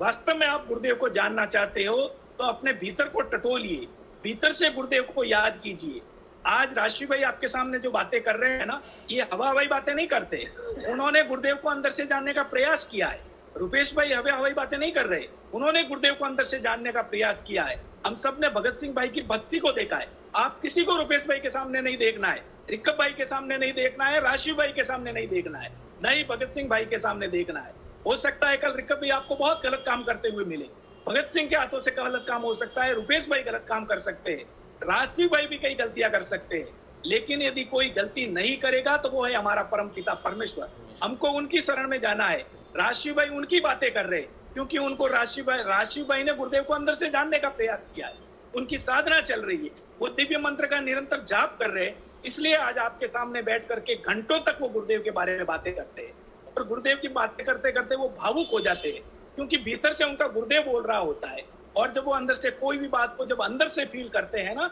वास्तव में आप गुरुदेव को जानना चाहते हो तो अपने भीतर को टटोलिए, भीतर से गुरुदेव को याद कीजिए। आज राशि भाई आपके सामने जो बातें कर रहे हैं ना, ये हवाई बातें नहीं करते, उन्होंने गुरुदेव को अंदर से जानने का प्रयास किया है। रुपेश भाई हवाई बातें नहीं कर रहे, उन्होंने गुरुदेव को अंदर से जानने का प्रयास किया है। हम सब ने भगत सिंह भाई की भक्ति को देखा है। आप किसी को रुपेश भाई के सामने नहीं देखना है, रिक्कब भाई के सामने नहीं देखना है, राशि भाई के सामने नहीं देखना है, नहीं भगत सिंह भाई के सामने देखना है। हो सकता है कल रिक्कब भाई आपको बहुत गलत काम करते हुए मिले, भगत सिंह के हाथों से गलत काम हो सकता है, रुपेश भाई गलत काम कर सकते हैं, राशि भाई भी कई गलतियां कर सकते हैं, लेकिन यदि कोई गलती नहीं करेगा तो वो है हमारा परम पिता परमेश्वर। हमको उनकी शरण में जाना है। राशिव भाई उनकी बातें कर रहे हैं, क्योंकि उनको राशिव भाई ने गुरुदेव को अंदर से जानने का प्रयास किया है। उनकी साधना चल रही है, वो दिव्य मंत्र का निरंतर जाप कर रहे हैं, इसलिए आज आपके सामने बैठ करके घंटों तक वो गुरुदेव के बारे में बातें करते हैं। और गुरुदेव की बातें करते करते वो भावुक हो जाते हैं, क्योंकि भीतर से उनका गुरुदेव बोल रहा होता है। और जब वो अंदर से कोई भी बात को जब अंदर से फील करते हैं ना,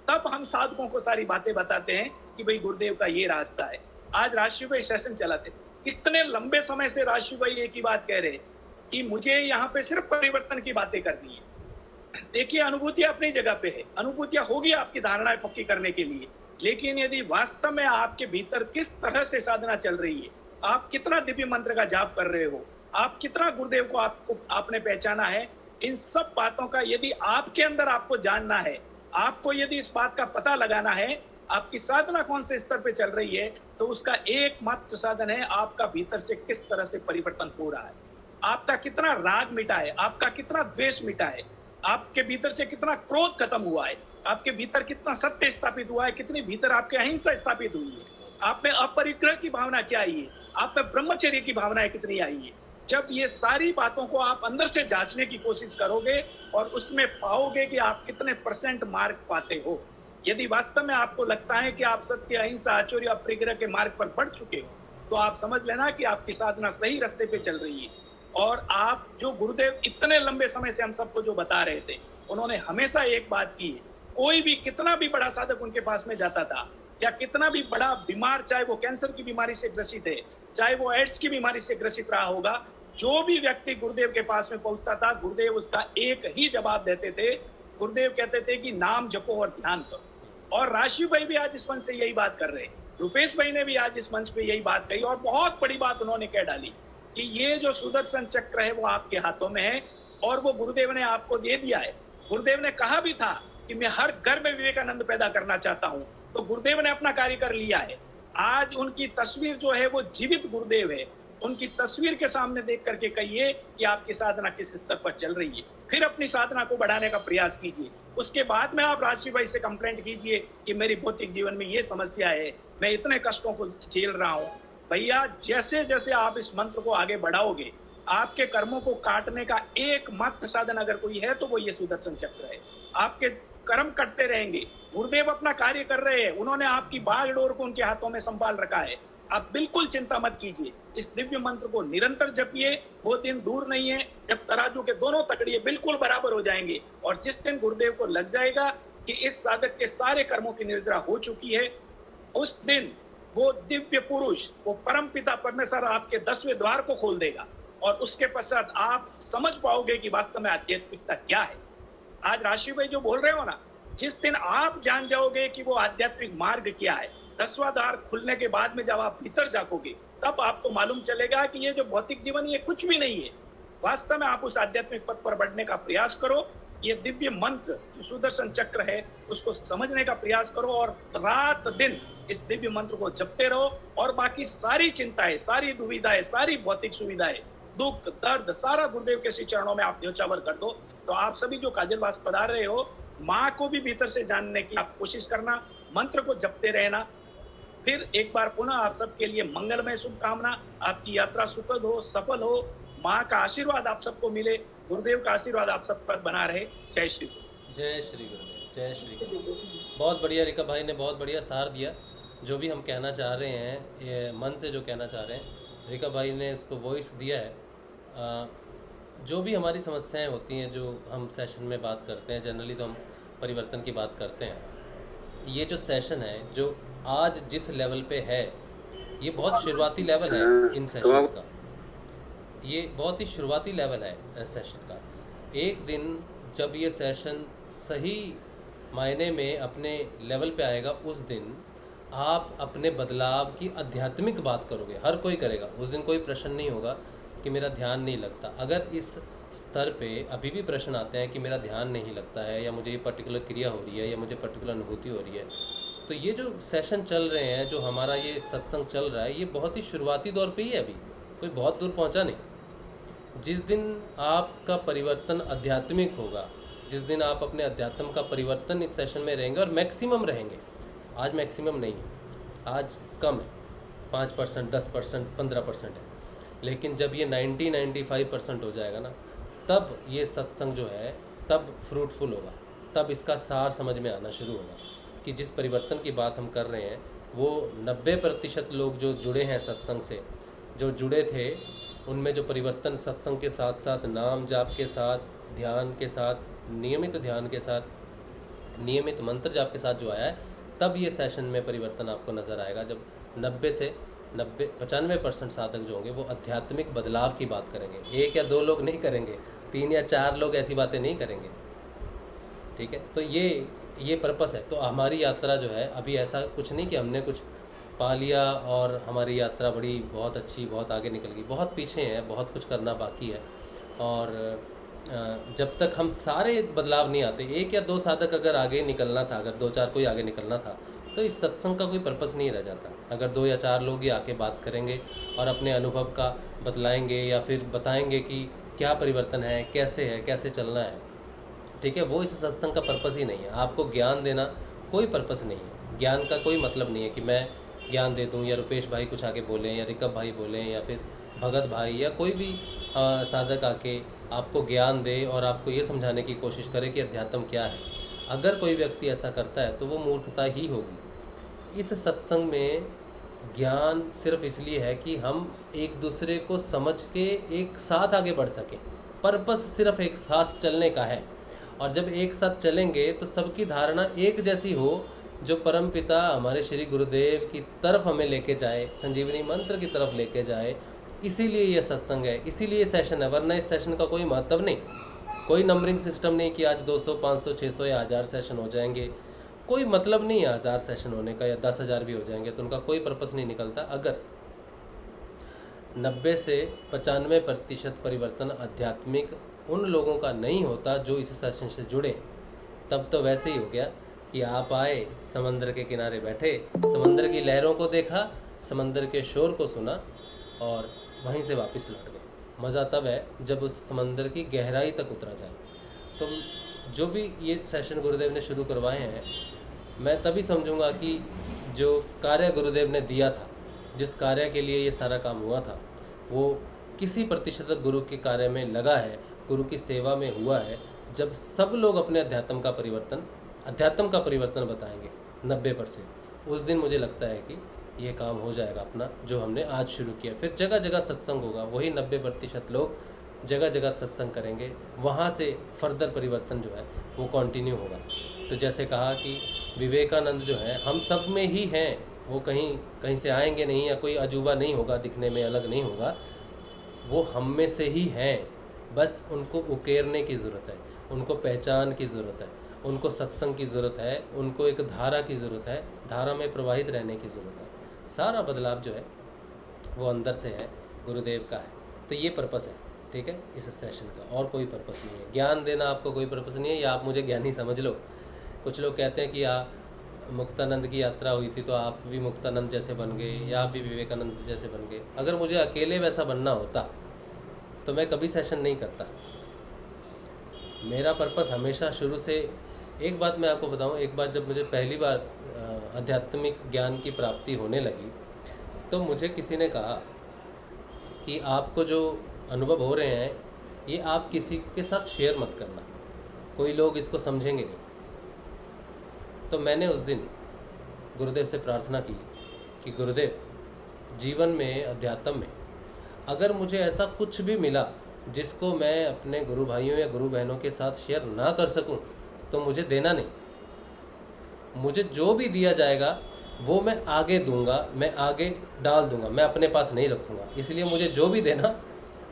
तब हम साधकों को सारी बातें बताते हैं कि भाई गुरुदेव का ये रास्ता है। आज राशिव भाई सेशन चलाते, कितने लंबे समय से राशिव भाई एक ही बात कह रहे हैं कि मुझे यहाँ पे सिर्फ परिवर्तन की बातें करनी है। देखिए, अनुभूतियां अपनी जगह पे है, अनुभूतियां होगी आपकी धारणाएं पक्की करने के लिए, लेकिन यदि वास्तव में आपके भीतर किस तरह से साधना चल रही है, आप कितना दिव्य मंत्र का जाप कर रहे हो, आप कितना गुरुदेव को आपने पहचाना है, इन सब बातों का यदि आपके अंदर आपको जानना है, आपको यदि इस बात का पता लगाना है आपकी साधना कौन से स्तर पे चल रही है, तो उसका एकमात्र साधन है आपका भीतर से किस तरह से परिवर्तन हो रहा है, आपका कितना राग मिटा है, आपका कितना द्वेष मिटा है, आपके भीतर से कितना क्रोध खत्म हुआ है, आपके भीतर कितना सत्य स्थापित हुआ है, कितनी भीतर आपके अहिंसा स्थापित हुई है, आप में अपरिग्रह की भावना क्या आई है, आप में ब्रह्मचर्य की भावनाएं कितनी आई है। जब ये सारी बातों को आप अंदर से जांचने की कोशिश करोगे और उसमें पाओगे कि आप कितने % मार्ग पाते हो। यदि वास्तव में आपको लगता है कि आप सत्य, अहिंसा, आचर्य, अपरिग्रह के मार्ग पर बढ़ चुके हो, तो आप समझ लेना कि आपकी साधना सही रास्ते पे चल रही है। और आप जो गुरुदेव इतने लंबे समय से हम सबको जो बता रहे थे, उन्होंने हमेशा एक बात की है, कोई भी कितना भी बड़ा साधक उनके पास में जाता था, या कितना भी बड़ा बीमार, चाहे वो कैंसर की बीमारी से ग्रसित है, चाहे वो एड्स की बीमारी से ग्रसित रहा होगा, जो भी व्यक्ति गुरुदेव के पास में पहुंचता था, गुरुदेव उसका एक ही जवाब देते थे। गुरुदेव कहते थे कि नाम जपो और ध्यान करो। और राशिव भाई भी आज इस मंच से यही बात कर रहे हैं, रुपेश भाई ने भी आज इस मंच पे यही बात कही, और बहुत बड़ी बात उन्होंने कह डाली कि ये जो सुदर्शन चक्र है वो आपके हाथों में है, और वो गुरुदेव ने आपको दे दिया है। गुरुदेव ने कहा भी था कि मैं हर घर में विवेकानंद पैदा करना चाहता हूँ, तो गुरुदेव ने अपना कार्य कर लिया है। आज उनकी तस्वीर जो है वो जीवित गुरुदेव है। उनकी तस्वीर के सामने देख करके कहिए कि आपकी साधना किस स्तर पर चल रही है, फिर अपनी साधना को बढ़ाने का प्रयास कीजिए। उसके बाद में आप राशिव भाई से कंप्लेंट कीजिए कि मेरी भौतिक जीवन में ये समस्या है, मैं इतने कष्टों को झेल रहा हूँ। भैया, जैसे जैसे आप इस मंत्र को आगे बढ़ाओगे, आपके कर्मों को काटने का एकमात्र साधन अगर कोई है तो वो ये सुदर्शन चक्र है। आपके कर्म कटते रहेंगे। गुरुदेव अपना कार्य कर रहे हैं, उन्होंने आपकी बागडोर को उनके हाथों में संभाल रखा है। आप बिल्कुल चिंता मत कीजिए, इस दिव्य मंत्र को निरंतर जपिए। वो दिन दूर नहीं है जब तराजू के दोनों तकड़िए बिल्कुल बराबर हो जाएंगे, और जिस दिन गुरुदेव को लग जाएगा कि इस साधक के सारे कर्मों की निर्जरा हो चुकी है, उस दिन वो दिव्य पुरुष, वो परम पिता परमेश्वर आपके 10वें द्वार को खोल देगा, और उसके पश्चात आप समझ पाओगे कि वास्तव में आध्यात्मिकता क्या है। आज राशिव भाई जो बोल रहे हो ना, जिस दिन आप जान जाओगे कि वो आध्यात्मिक मार्ग क्या है, 10वां द्वार खुलने के बाद में जब आप भीतर जाओगे, तब आपको मालूम चलेगा कि ये जो भौतिक जीवन ये कुछ भी नहीं है। वास्तव में आप उस आध्यात्मिक पथ पर बढ़ने का प्रयास करो। ये दिव्य मंत्र जो सुदर्शन चक्र है उसको समझने का प्रयास करो, और रात दिन इस दिव्य मंत्र को जपते रहो। और बाकी सारी चिंताएं, सारी दुविधाएं, सारी भौतिक सुविधाएं, दुख, दर्द, सारा गुरुदेव के श्री चरणों में आप न्योछावर कर दो। तो आप सभी जो काजलवास पधार रहे हो, माँ को भी भीतर से जानने की आप कोशिश करना, मंत्र को जपते रहना। फिर एक बार पुनः आप सबके लिए मंगलमय शुभकामना, आपकी यात्रा सुखद हो, सफल हो, माँ का आशीर्वाद आप सबको मिले, गुरुदेव का आशीर्वाद आप सब पर बना रहे। जय श्री गुरु।
जय श्री गुरुदेव, जय श्री गुरु। बहुत बढ़िया, रिका भाई ने बहुत बढ़िया सार दिया। जो भी हम कहना चाह रहे हैं, ये मन से जो कहना चाह रहे हैं, रिका भाई ने इसको वॉइस दिया है। जो भी हमारी समस्याएं होती हैं, जो हम सेशन में बात करते हैं, जनरली तो हम परिवर्तन की बात करते हैं। ये जो सेशन है, जो आज जिस लेवल पे है, ये बहुत शुरुआती लेवल है इन सेशंस का। ये बहुत ही शुरुआती लेवल है सेशन का। एक दिन जब ये सेशन सही मायने में अपने लेवल पे आएगा, उस दिन आप अपने बदलाव की आध्यात्मिक बात करोगे। हर कोई करेगा उस दिन। कोई प्रश्न नहीं होगा कि मेरा ध्यान नहीं लगता। अगर इस स्तर पे अभी भी प्रश्न आते हैं कि मेरा ध्यान नहीं लगता है, या मुझे ये पर्टिकुलर क्रिया हो रही है, या मुझे पर्टिकुलर अनुभूति हो रही है, तो ये जो सेशन चल रहे हैं, जो हमारा ये सत्संग चल रहा है, ये बहुत ही शुरुआती दौर पे ही है। अभी कोई बहुत दूर पहुंचा नहीं। जिस दिन आपका परिवर्तन आध्यात्मिक होगा, जिस दिन आप अपने अध्यात्म का परिवर्तन इस सेशन में रहेंगे, और मैक्सिमम रहेंगे, आज मैक्सिमम नहीं है, आज कम है, 5%, 10%, 15% है। लेकिन जब ये 90-95% हो जाएगा ना, तब ये सत्संग जो है तब फ्रूटफुल होगा, तब इसका सार समझ में आना शुरू होगा कि जिस परिवर्तन की बात हम कर रहे हैं वो 90% लोग जो जुड़े हैं सत्संग से, जो जुड़े थे, उनमें जो परिवर्तन सत्संग के साथ साथ नाम जाप के साथ, ध्यान के साथ, नियमित ध्यान के साथ, नियमित मंत्र जाप के साथ जो आया है, तब ये सेशन में परिवर्तन आपको नज़र आएगा। जब 95% साधक जो होंगे वो आध्यात्मिक बदलाव की बात करेंगे। 1 या 2 लोग नहीं करेंगे, 3 या 4 लोग ऐसी बातें नहीं करेंगे, ठीक है। तो ये पर्पस है। तो हमारी यात्रा जो है अभी ऐसा कुछ नहीं कि हमने कुछ पा लिया और हमारी यात्रा बड़ी बहुत अच्छी, बहुत आगे निकल गई। बहुत पीछे हैं, बहुत कुछ करना बाकी है। और जब तक हम सारे बदलाव नहीं आते, 1 या 2 साधक अगर आगे निकलना था, अगर 2-4 कोई आगे निकलना था, तो इस सत्संग का कोई पर्पस नहीं रह जाता। अगर 2 या 4 लोग ही आके बात करेंगे और अपने अनुभव का बतलाएंगे या फिर बताएंगे कि क्या परिवर्तन है, कैसे चलना है, ठीक है, वो इस सत्संग का पर्पस ही नहीं है। आपको ज्ञान देना कोई पर्पस नहीं है। ज्ञान का कोई मतलब नहीं है कि मैं ज्ञान दे दूं, या रुपेश भाई कुछ आगे बोलें, या रिकब भाई बोलें, या फिर भगत भाई, या कोई भी साधक आके आपको ज्ञान दे और आपको ये समझाने की कोशिश करे कि अध्यात्म क्या है। अगर कोई व्यक्ति ऐसा करता है तो वो मूर्खता ही होगी। इस सत्संग में ज्ञान सिर्फ इसलिए है कि हम एक दूसरे को समझ के एक साथ आगे बढ़ सकें। पर्पस सिर्फ एक साथ चलने का है। और जब एक साथ चलेंगे तो सबकी धारणा एक जैसी हो, जो परम पिता हमारे श्री गुरुदेव की तरफ हमें लेके जाए, संजीवनी मंत्र की तरफ लेके जाए। इसीलिए ये सत्संग है, इसीलिए सेशन है। वरना इस सेशन का कोई महत्व नहीं, कोई नंबरिंग सिस्टम नहीं कि आज 200, 500, 600 या 1000 सेशन हो जाएंगे। कोई मतलब नहीं है 1000 सेशन होने का, या 10,000 भी हो जाएंगे तो उनका कोई पर्पस नहीं निकलता। अगर 90 से 95% परिवर्तन आध्यात्मिक उन लोगों का नहीं होता जो इस सेशन से जुड़े, तब तो वैसे ही हो गया कि आप आए, समंदर के किनारे बैठे, समंदर की लहरों को देखा, समंदर के शोर को सुना और वहीं से वापस लौट गए। मज़ा तब है जब उस समंदर की गहराई तक उतरा जाए। तो जो भी ये सेशन गुरुदेव ने शुरू करवाए हैं, मैं तभी समझूंगा कि जो कार्य गुरुदेव ने दिया था, जिस कार्य के लिए ये सारा काम हुआ था, वो किसी प्रतिशत गुरु के कार्य में लगा है, गुरु की सेवा में हुआ है। जब सब लोग अपने अध्यात्म का परिवर्तन बताएंगे 90%, उस दिन मुझे लगता है कि ये काम हो जाएगा अपना, जो हमने आज शुरू किया। फिर जगह जगह सत्संग होगा, वही 90% लोग जगह जगह सत्संग करेंगे, वहाँ से फर्दर परिवर्तन जो है वो कंटिन्यू होगा। तो जैसे कहा कि विवेकानंद जो है हम सब में ही हैं, वो कहीं से आएंगे नहीं, या कोई अजूबा नहीं होगा, दिखने में अलग नहीं होगा, वो हम में से ही हैं। बस उनको उकेरने की ज़रूरत है, उनको पहचान की ज़रूरत है, उनको सत्संग की ज़रूरत है, उनको एक धारा की ज़रूरत है, धारा में प्रवाहित रहने की ज़रूरत है। सारा बदलाव जो है वो अंदर से है, गुरुदेव का है। तो ये पर्पस है, ठीक है, इस सेशन का, और कोई पर्पस नहीं है। ज्ञान देना आपको कोई पर्पस नहीं है, या आप मुझे ज्ञानी समझ लो। कुछ लोग कहते हैं कि मुक्तानंद की यात्रा हुई थी तो आप भी मुक्तानंद जैसे बन गए, या आप भी विवेकानंद जैसे बन गए। अगर मुझे अकेले वैसा बनना होता तो मैं कभी सेशन नहीं करता। मेरा पर्पस हमेशा शुरू से, एक बात मैं आपको बताऊं, एक बार जब मुझे पहली बार आध्यात्मिक ज्ञान की प्राप्ति होने लगी, तो मुझे किसी ने कहा कि आपको जो अनुभव हो रहे हैं ये आप किसी के साथ शेयर मत करना, कोई लोग इसको समझेंगे नहीं। तो मैंने उस दिन गुरुदेव से प्रार्थना की कि गुरुदेव, जीवन में, अध्यात्म में अगर मुझे ऐसा कुछ भी मिला जिसको मैं अपने गुरु भाइयों या गुरु बहनों के साथ शेयर ना कर सकूं, तो मुझे देना नहीं। मुझे जो भी दिया जाएगा वो मैं आगे दूंगा, मैं आगे डाल दूंगा, मैं अपने पास नहीं रखूंगा। इसलिए मुझे जो भी देना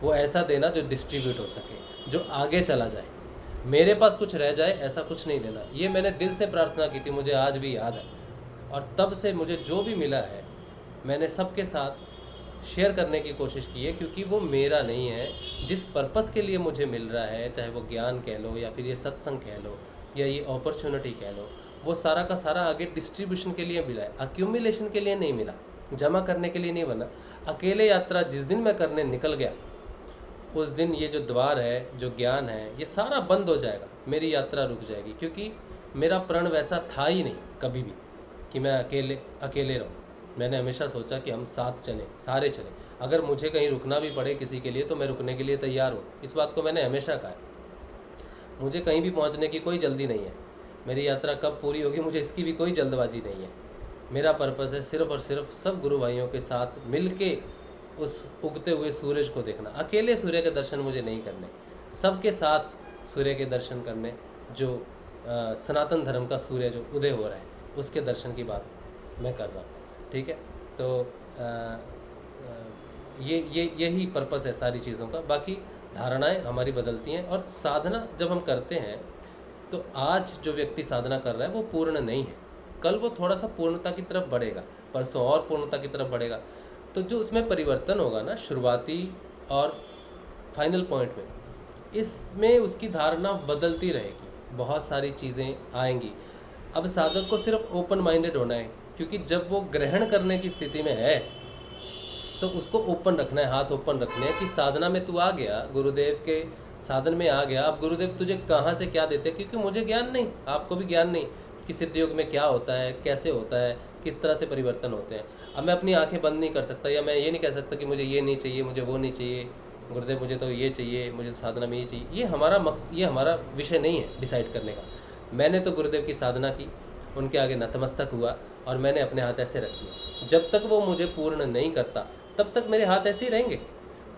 वो ऐसा देना जो डिस्ट्रीब्यूट हो सके, जो आगे चला जाए, मेरे पास कुछ रह जाए, ऐसा कुछ नहीं देना। ये मैंने दिल से प्रार्थना की थी, मुझे आज भी याद है। और तब से मुझे जो भी मिला है मैंने सबके साथ शेयर करने की कोशिश की है, क्योंकि वो मेरा नहीं है। जिस पर्पस के लिए मुझे मिल रहा है, चाहे वो ज्ञान कह लो, या फिर ये सत्संग कह लो, या ये अपॉर्चुनिटी कह लो, वो सारा का सारा आगे डिस्ट्रीब्यूशन के लिए मिला है, अक्यूमुलेशन के लिए नहीं मिला, जमा करने के लिए नहीं बना। अकेले यात्रा जिस दिन मैं करने निकल गया, उस दिन ये जो द्वार है, जो ज्ञान है, ये सारा बंद हो जाएगा, मेरी यात्रा रुक जाएगी। क्योंकि मेरा प्रण वैसा था ही नहीं कभी भी कि मैं अकेले रहूं। मैंने हमेशा सोचा कि हम साथ चलें, सारे चलें। अगर मुझे कहीं रुकना भी पड़े किसी के लिए तो मैं रुकने के लिए तैयार हूँ। इस बात को मैंने हमेशा कहा है। मुझे कहीं भी पहुँचने की कोई जल्दी नहीं है। मेरी यात्रा कब पूरी होगी मुझे इसकी भी कोई जल्दबाजी नहीं है। मेरा पर्पस है सिर्फ़ और सिर्फ सब गुरु भाइयों के साथ मिल के उस उगते हुए सूरज को देखना। अकेले सूर्य के दर्शन मुझे नहीं करने, सबके साथ सूर्य के दर्शन करने। जो सनातन धर्म का सूर्य जो उदय हो रहा है उसके दर्शन की बात मैं कर रहा हूँ। ठीक है, तो यही पर्पस है सारी चीज़ों का। बाकी धारणाएं हमारी बदलती हैं, और साधना जब हम करते हैं तो आज जो व्यक्ति साधना कर रहा है वो पूर्ण नहीं है, कल वो थोड़ा सा पूर्णता की तरफ बढ़ेगा, परसों और पूर्णता की तरफ बढ़ेगा। तो जो उसमें परिवर्तन होगा ना, शुरुआती और फाइनल पॉइंट में, इसमें उसकी धारणा बदलती रहेगी, बहुत सारी चीज़ें आएंगी। अब साधक को सिर्फ ओपन माइंडेड होना है, क्योंकि जब वो ग्रहण करने की स्थिति में है तो उसको ओपन रखना है, हाथ ओपन रखने हैं कि साधना में तू आ गया, गुरुदेव के साधन में आ गया। अब गुरुदेव तुझे कहाँ से क्या देते, क्योंकि मुझे ज्ञान नहीं, आपको भी ज्ञान नहीं कि सिद्ध योग में क्या होता है, कैसे होता है, किस तरह से परिवर्तन होते हैं। अब मैं अपनी आंखें बंद नहीं कर सकता, या मैं ये नहीं कह सकता कि मुझे ये नहीं चाहिए, मुझे वो नहीं चाहिए, गुरुदेव मुझे तो ये चाहिए, मुझे साधना में ये चाहिए। ये हमारा विषय नहीं है डिसाइड करने का। मैंने तो गुरुदेव की साधना की, उनके आगे नतमस्तक हुआ और मैंने अपने हाथ ऐसे रख दिए। जब तक वो मुझे पूर्ण नहीं करता तब तक मेरे हाथ ऐसे ही रहेंगे।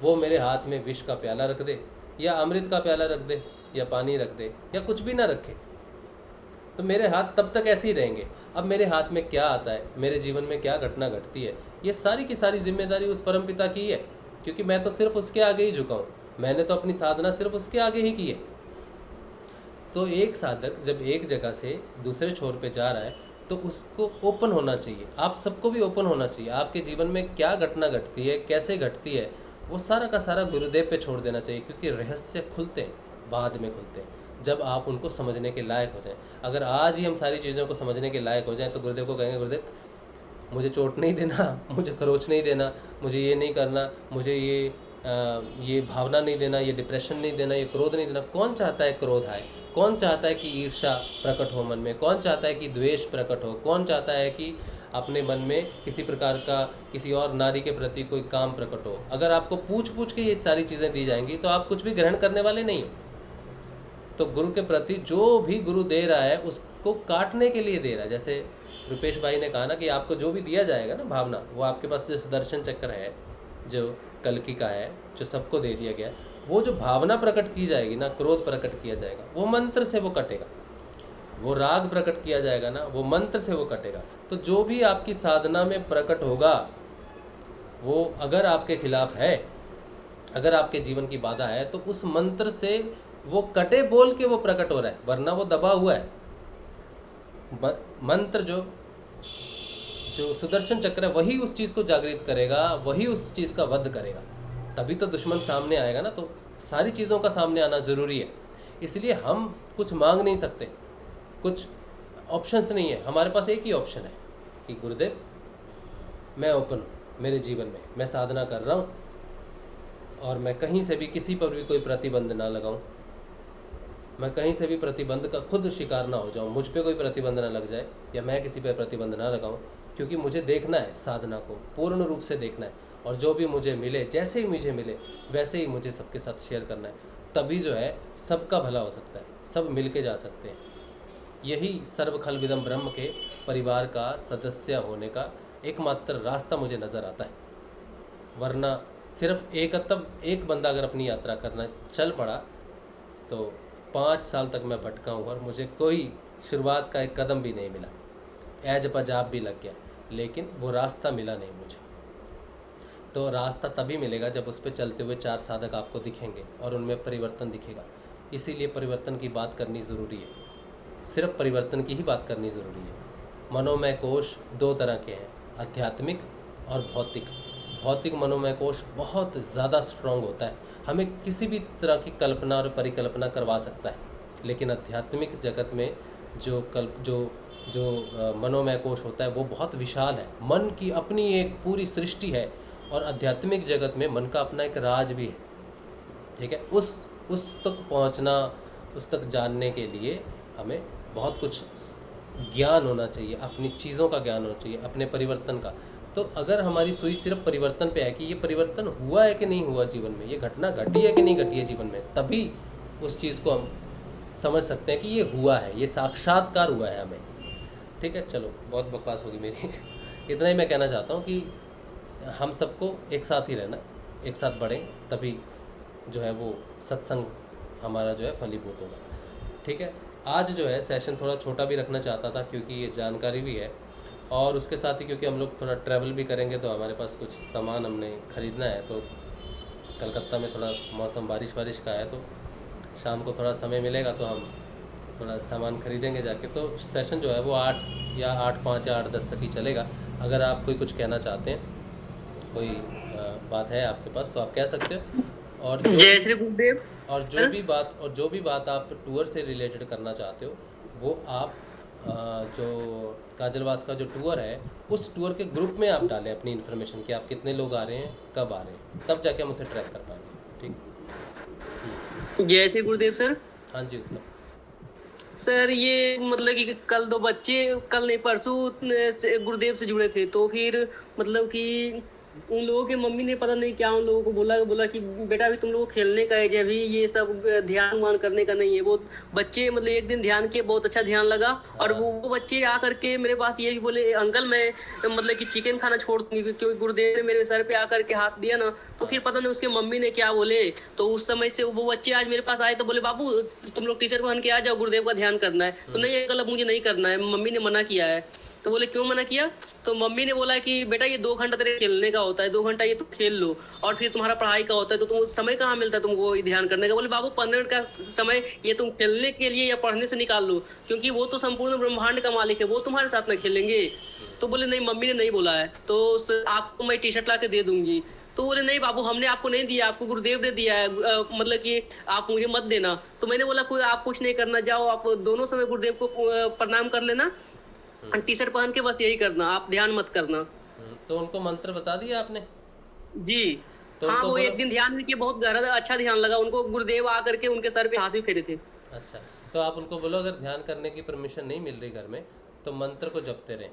वो मेरे हाथ में विष का प्याला रख दे, या अमृत का प्याला रख दे, या पानी रख दे, या कुछ भी ना रखे, तो मेरे हाथ तब तक ऐसे ही रहेंगे। अब मेरे हाथ में क्या आता है, मेरे जीवन में क्या घटना घटती है, ये सारी की सारी जिम्मेदारी उस परमपिता की है, क्योंकि मैं तो सिर्फ उसके आगे ही झुका हूँ। मैंने तो अपनी साधना सिर्फ उसके आगे ही की है। तो एक साधक जब एक जगह से दूसरे छोर पे जा रहा है तो उसको ओपन होना चाहिए। आप सबको भी ओपन होना चाहिए। आपके जीवन में क्या घटना घटती है, कैसे घटती है, वो सारा का सारा गुरुदेव पे छोड़ देना चाहिए, क्योंकि रहस्य खुलते हैं, बाद में खुलते हैं जब आप उनको समझने के लायक हो जाएं। अगर आज ही हम सारी चीज़ों को समझने के लायक हो जाएं तो गुरुदेव को कहेंगे, गुरुदेव मुझे चोट नहीं देना, मुझे खरोच नहीं देना, मुझे ये नहीं करना, मुझे ये भावना नहीं देना, ये डिप्रेशन नहीं देना, ये क्रोध नहीं देना। कौन चाहता है क्रोध आए? कौन चाहता है कि ईर्ष्या प्रकट हो मन में? कौन चाहता है कि द्वेष प्रकट हो? कौन चाहता है कि अपने मन में किसी प्रकार का किसी और नारी के प्रति कोई काम प्रकट हो? अगर आपको पूछ पूछ के ये सारी चीज़ें दी जाएंगी तो आप कुछ भी ग्रहण करने वाले नहीं हो। तो गुरु के प्रति जो भी गुरु दे रहा है उसको काटने के लिए दे रहा है। जैसे रुपेश भाई ने कहा ना कि आपको जो भी दिया जाएगा ना भावना, वो आपके पास जो सुदर्शन चक्र है, जो कल्कि का है, जो सबको दे दिया गया, वो जो भावना प्रकट की जाएगी ना, क्रोध प्रकट किया जाएगा, वो मंत्र से वो कटेगा। वो राग प्रकट किया जाएगा ना, वो मंत्र से वो कटेगा। तो जो भी आपकी साधना में प्रकट होगा वो अगर आपके खिलाफ है, अगर आपके जीवन की बाधा है, तो उस मंत्र से वो कटे बोल के वो प्रकट हो रहा है, वरना वो दबा हुआ है। मंत्र जो सुदर्शन चक्र है वही उस चीज़ को जागृत करेगा, वही उस चीज़ का वध करेगा, तभी तो दुश्मन सामने आएगा ना। तो सारी चीज़ों का सामने आना ज़रूरी है। इसलिए हम कुछ मांग नहीं सकते, कुछ ऑप्शंस नहीं है। हमारे पास एक ही ऑप्शन है कि गुरुदेव मैं ओपन हूँ, मेरे जीवन में मैं साधना कर रहा हूँ और मैं कहीं से भी किसी पर भी कोई प्रतिबंध ना लगाऊं, मैं कहीं से भी प्रतिबंध का खुद शिकार ना हो जाऊं, मुझ पे कोई प्रतिबंध ना लग जाए या मैं किसी पे प्रतिबंध ना लगाऊं, क्योंकि मुझे देखना है, साधना को पूर्ण रूप से देखना है। और जो भी मुझे मिले, जैसे ही मुझे मिले वैसे ही मुझे सबके साथ शेयर करना है। तभी जो है सबका भला हो सकता है, सब मिल के जा सकते हैं। यही सर्व खल विदम ब्रह्म के परिवार का सदस्य होने का एकमात्र रास्ता मुझे नज़र आता है। वरना सिर्फ एक बंदा अगर अपनी यात्रा करना चल पड़ा तो 5 साल तक मैं भटका हूँ और मुझे कोई शुरुआत का एक कदम भी नहीं मिला। एज पंजाब भी लग गया, लेकिन वो रास्ता मिला नहीं मुझे। तो रास्ता तभी मिलेगा जब उस पर चलते हुए 4 साधक आपको दिखेंगे और उनमें परिवर्तन दिखेगा। इसीलिए परिवर्तन की बात करनी ज़रूरी है, सिर्फ परिवर्तन की ही बात करनी ज़रूरी है। मनोमय कोश 2 तरह के हैं, आध्यात्मिक और भौतिक। भौतिक मनोमय कोश बहुत ज़्यादा स्ट्रॉन्ग होता है, हमें किसी भी तरह की कल्पना और परिकल्पना करवा सकता है। लेकिन आध्यात्मिक जगत में जो मनोमय कोश होता है वो बहुत विशाल है। मन की अपनी एक पूरी सृष्टि है और आध्यात्मिक जगत में मन का अपना एक राज भी है। ठीक है, उस तक पहुंचना, उस तक जानने के लिए हमें बहुत कुछ ज्ञान होना चाहिए, अपनी चीज़ों का ज्ञान होना चाहिए, अपने परिवर्तन का। तो अगर हमारी सुई सिर्फ परिवर्तन पे है कि ये परिवर्तन हुआ है कि नहीं हुआ जीवन में, ये घटना घटी है कि नहीं घटी है जीवन में, तभी उस चीज़ को हम समझ सकते हैं कि ये हुआ है, ये साक्षात्कार हुआ है हमें। ठीक है, चलो बहुत बकवास होगी मेरी इतना ही मैं कहना चाहता हूँ कि हम सबको एक साथ ही रहना, एक साथ बढ़ें, तभी जो है वो सत्संग हमारा जो है फलीभूत होगा। ठीक है, आज जो है सेशन थोड़ा छोटा भी रखना चाहता था क्योंकि ये जानकारी भी है, और उसके साथ ही क्योंकि हम लोग थोड़ा ट्रैवल भी करेंगे तो हमारे पास कुछ सामान हमने ख़रीदना है। तो कलकत्ता में थोड़ा मौसम बारिश का है, तो शाम को थोड़ा समय मिलेगा तो हम थोड़ा सामान खरीदेंगे जाके। तो सेशन जो है वो 8 या 8:05 या 8:10 तक ही चलेगा। अगर आप कोई कुछ कहना चाहते हैं, कोई बात है आपके पास तो आप कह सकते हो। और
जय श्री गुरुदेव।
और जो भी बात आप टूर से रिलेटेड करना चाहते हो वो आप जो काजलवास का जो टूर है उस टूर के ग्रुप में आप डालें अपनी इन्फॉर्मेशन कि आप कितने लोग आ रहे हैं, कब आ रहे हैं, तब जाके हम उसे ट्रैक कर पाएंगे। ठीक,
जय श्री गुरुदेव सर।
हाँ जी उत्तम।
सर ये मतलब कि कल 2 बच्चे, कल नहीं परसों गुरुदेव से जुड़े थे, तो फिर मतलब कि उन लोगों के मम्मी ने पता नहीं क्या उन लोगों को बोला कि बेटा अभी तुम लोगों को खेलने का है, अभी ये सब ध्यान मान करने का नहीं है। वो बच्चे मतलब एक दिन ध्यान किए, बहुत अच्छा ध्यान लगा, और वो बच्चे आकर के मेरे पास ये भी बोले अंकल मैं मतलब कि चिकन खाना छोड़ दूंगी, क्योंकि गुरुदेव ने मेरे सर पे आकर के हाथ दिया ना। तो फिर पता नहीं उसके मम्मी ने क्या बोले, तो उस समय से वो बच्चे आज मेरे पास आए तो बोले बाबू तुम लोग टी शर्ट पहन के आ जाओ, गुरुदेव का ध्यान करना है। तो नहीं अंकल अब मुझे नहीं करना है, मम्मी ने मना किया है। तो बोले क्यों मना किया? तो मम्मी ने बोला कि बेटा ये 2 घंटा तेरे खेलने का होता है, 2 घंटा ये तुम खेल लो, और फिर तुम्हारा पढ़ाई का होता है, तो तुम समय कहाँ मिलता है तुमको ध्यान करने का? बोले बाबू 15 मिनट का समय ये तुम खेलने के लिए या पढ़ने से निकाल लो, क्योंकि वो तो संपूर्ण ब्रह्मांड का मालिक है, वो तुम्हारे साथ में खेलेंगे। तो बोले नहीं मम्मी ने नहीं बोला है, तो आपको मैं टी शर्ट ला के दे दूंगी। तो बोले नहीं बाबू हमने आपको नहीं दिया, आपको गुरुदेव ने दिया है, मतलब कि आप मुझे मत देना। तो मैंने बोला कोई आप कुछ नहीं करना, जाओ आप दोनों समय गुरुदेव को प्रणाम कर लेना, टी शर्ट पहन के बस यही करना, आप ध्यान मत करना।
तो उनको मंत्र बता दिया आपने?
जी
तो
हाँ, वो
बोलो...
एक दिन ध्यान भी किया, बहुत गहरा अच्छा ध्यान लगा उनको, गुरुदेव आकर के उनके सर पे हाथ भी फेरे थे।
अच्छा, तो आप उनको बोलो अगर ध्यान करने की परमिशन नहीं मिल रही घर में तो मंत्र को जपते रहें।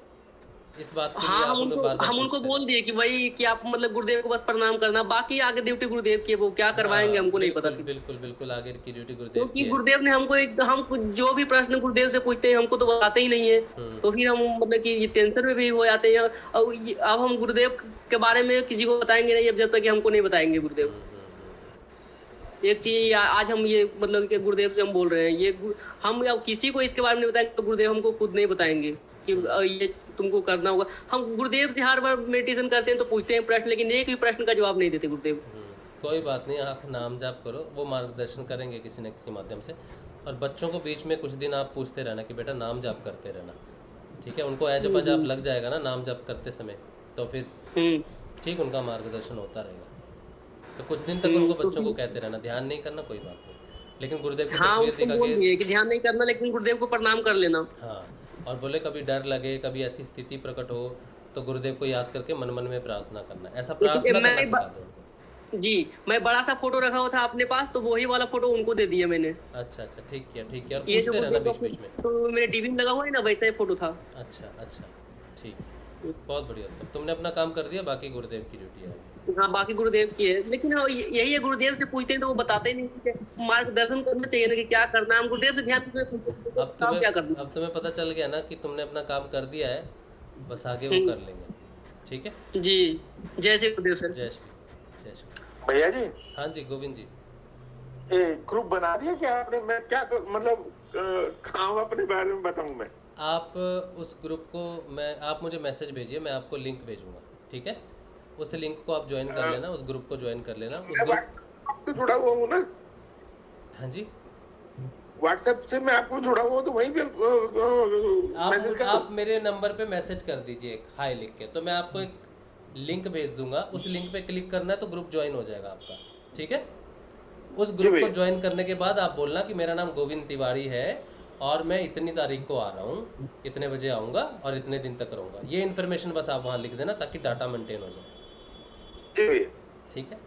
इस बात के लिए
हाँ,
आप उन्हें बार-बार
हम उनको
पूछते
बोल
रहें।
दिए कि भाई कि आप मतलब गुरुदेव को बस प्रणाम करना, बाकी आगे ड्यूटी गुरुदेव की है, वो क्या करवाएंगे हमको नहीं पता।
बिल्कुल आगे की ड्यूटी गुरुदेव की
क्योंकि
है।
गुरुदेव ने हमको हम जो भी प्रश्न गुरुदेव से पूछते हैं हमको तो बताते ही नहीं है, तो फिर हम मतलब कि ये टेंशन में भी हो जाते हैं। अब हम गुरुदेव के बारे में किसी को बताएंगे नहीं अब जब तक कि हमको नहीं बताएंगे गुरुदेव। एक चीज आज हम ये मतलब कि गुरुदेव से हम बोल रहे हैं, ये हम किसी को इसके बारे में नहीं बताएंगे तो गुरुदेव हमको खुद नहीं बताएंगे कि ये तुमको करना होगा। हम गुरुदेव से हर बार मेडिटेशन करते हैं तो पूछते हैं प्रश्न, लेकिन एक भी प्रश्न का जवाब नहीं देते गुरुदेव।
कोई बात नहीं, आप नाम जाप करो, वो मार्गदर्शन करेंगे किसी न किसी माध्यम से। और बच्चों को बीच में कुछ दिन आप पूछते रहना कि बेटा नाम जाप करते रहना, ठीक है? उनको ऐजपा जाप लग जाएगा ना नाम जाप करते समय, तो फिर ठीक उनका मार्गदर्शन होता रहेगा। तो कुछ दिन तक उनको बच्चों को कहते रहना ध्यान नहीं करना, कोई बात नहीं, लेकिन गुरुदेव की तस्वीर दिखा के
कि ध्यान नहीं करना, लेकिन गुरुदेव को प्रणाम कर लेना।
हाँ, और बोले कभी डर लगे, कभी ऐसी स्थिति प्रकट हो तो गुरुदेव को याद करके मन मन में प्रार्थना करना, ऐसा प्रार्थना करना सिखा दो उनको।
जी, मैं बड़ा सा फोटो रखा हुआ था अपने पास, तो वही वाला फोटो उनको दे दिया मैंने।
अच्छा, ठीक किया। और
ये
पूछते रहना बीच में।
तो मेरे टीवी में लगा हुआ है ना, वैसा ही फोटो था।
अच्छा, ठीक, बहुत बढ़िया। तो तुमने अपना काम कर दिया, बाकी गुरुदेव की ड्यूटी है।
हाँ, बाकी गुरुदेव की है, लेकिन हाँ, यही है गुरुदेव से पूछते हैं तो वो बताते ही नहीं, मार्गदर्शन करना चाहिए ना कि क्या करना है। हम गुरुदेव से ध्यान क्या करना।
अब तुम्हें पता चल गया ना कि तुमने अपना काम कर दिया है, बस आगे वो कर लेंगे, ठीक है
जी। जय श्री गुरुदेव सर।
जय श्री
भैया जी।
हाँ जी गोविंद जी।
ग्रुप बना दिया क्या आपने? मैं क्या मतलब काम अपने बारे में बताऊं मैं?
आप उस ग्रुप को आप मुझे मैसेज भेजिए, मैं आपको लिंक भेजूंगा, ठीक है? उस लिंक को आप ज्वाइन कर लेना, उस ग्रुप को ज्वाइन कर लेना। उस ग्रुप
से जुड़ा हुआ हूँ ना।
हाँ जी,
व्हाट्सएप से मैं आपको जुड़ा हुआ तो वहीं पे मैसेज कर
आप मेरे नंबर पे मैसेज कर दीजिए एक हाय लिख के, तो मैं आपको एक लिंक भेज दूंगा, उस लिंक पे क्लिक करना है तो ग्रुप ज्वाइन हो जाएगा आपका, ठीक है? उस ग्रुप को ज्वाइन करने के बाद आप बोलना कि मेरा नाम गोविंद तिवारी है और मैं इतनी तारीख को आ रहा हूँ, इतने बजे आऊँगा और इतने दिन तक रहूँगा। ये इन्फॉर्मेशन बस आप वहाँ लिख देना ताकि डाटा मेंटेन हो जाए, ठीक है?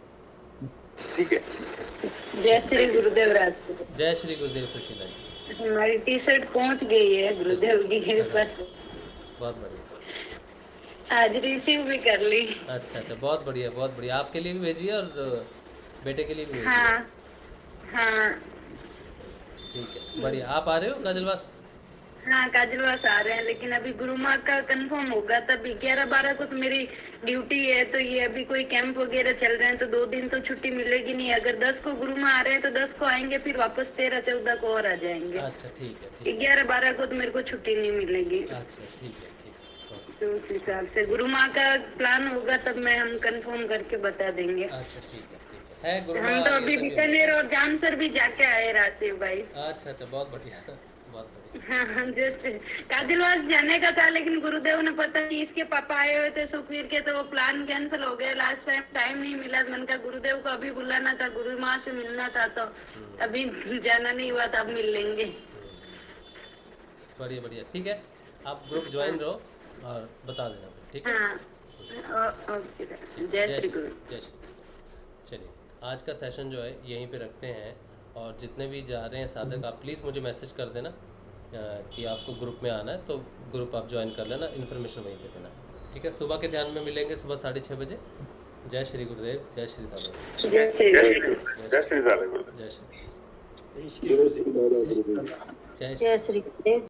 जय श्री गुरुदेव राज।
जय श्री गुरुदेव सुशीला जी।
हमारी टी शर्ट पहुंच गई है गुरुदेव जी के पास।
बहुत बढ़िया।
आज रिसीव भी कर ली।
अच्छा अच्छा, बहुत बढ़िया बहुत बढ़िया। आपके लिए भी भेजिए और बेटे के लिए भी भेजिए।
हाँ हाँ
ठीक है, बढ़िया। आप आ रहे हो काजलवास?
हाँ, काजलवास आ रहे हैं, लेकिन अभी गुरु माँ का कंफर्म होगा तब 11-12 को तो मेरी ड्यूटी है। तो ये अभी कोई कैंप वगैरह चल रहे हैं तो 2 दिन तो छुट्टी मिलेगी नहीं। अगर 10 को गुरु माँ आ रहे हैं तो 10 को आएंगे, फिर वापस 13-14 को और आ जाएंगे।
अच्छा ठीक है ठीक
11-12 को तो मेरे को छुट्टी नहीं मिलेगी।
है। अच्छा ठीक है ठीक है, ओके।
तो उस हिसाब से गुरु माँ का प्लान होगा तब मैं हम कंफर्म करके बता देंगे।
अच्छा ठीक है ठीक है गुरु माँ
हम तो
आ
अभी
रही है तभी
बीकानेर और जानसर भी जाके आए राशिव भाई।
अच्छा अच्छा, बहुत बढ़िया बहुत बढ़िया।
हाँ, जस्ट काजलवास जाने का था, लेकिन गुरुदेव ने पता नहीं इसके पापा आए हुए थे सुखवीर के, तो वो प्लान कैंसिल हो गया। लास्ट टाइम टाइम नहीं मिला। मैंने कहा गुरुदेव को अभी बुलाना था, गुरु माँ से मिलना था, तो अभी जाना नहीं हुआ था, अब मिल लेंगे।
बढ़िया बढ़िया, ठीक है। आप ग्रुप ज्वाइन रहो और बता देना फिर, ठीक है?
हाँ ओके, जय श्री गुरु।
जय श्री। चलिए, आज का सेशन जो है यहीं पे रखते हैं, और जितने भी जा रहे हैं साधक, आप प्लीज़ मुझे मैसेज कर देना कि आपको ग्रुप में आना है, तो ग्रुप आप ज्वाइन कर लेना, इन्फॉर्मेशन वहीं पे देना, ठीक है? सुबह के ध्यान में मिलेंगे सुबह 6:30 बजे। जय श्री गुरुदेव, जय श्री दादा,
जय श्री गुरु।
जय श्री राधे गुरुदेव।
जय श्री,
जय श्री राधे गुरुदेव।
जय श्री।
जय श्री गुरुदेव।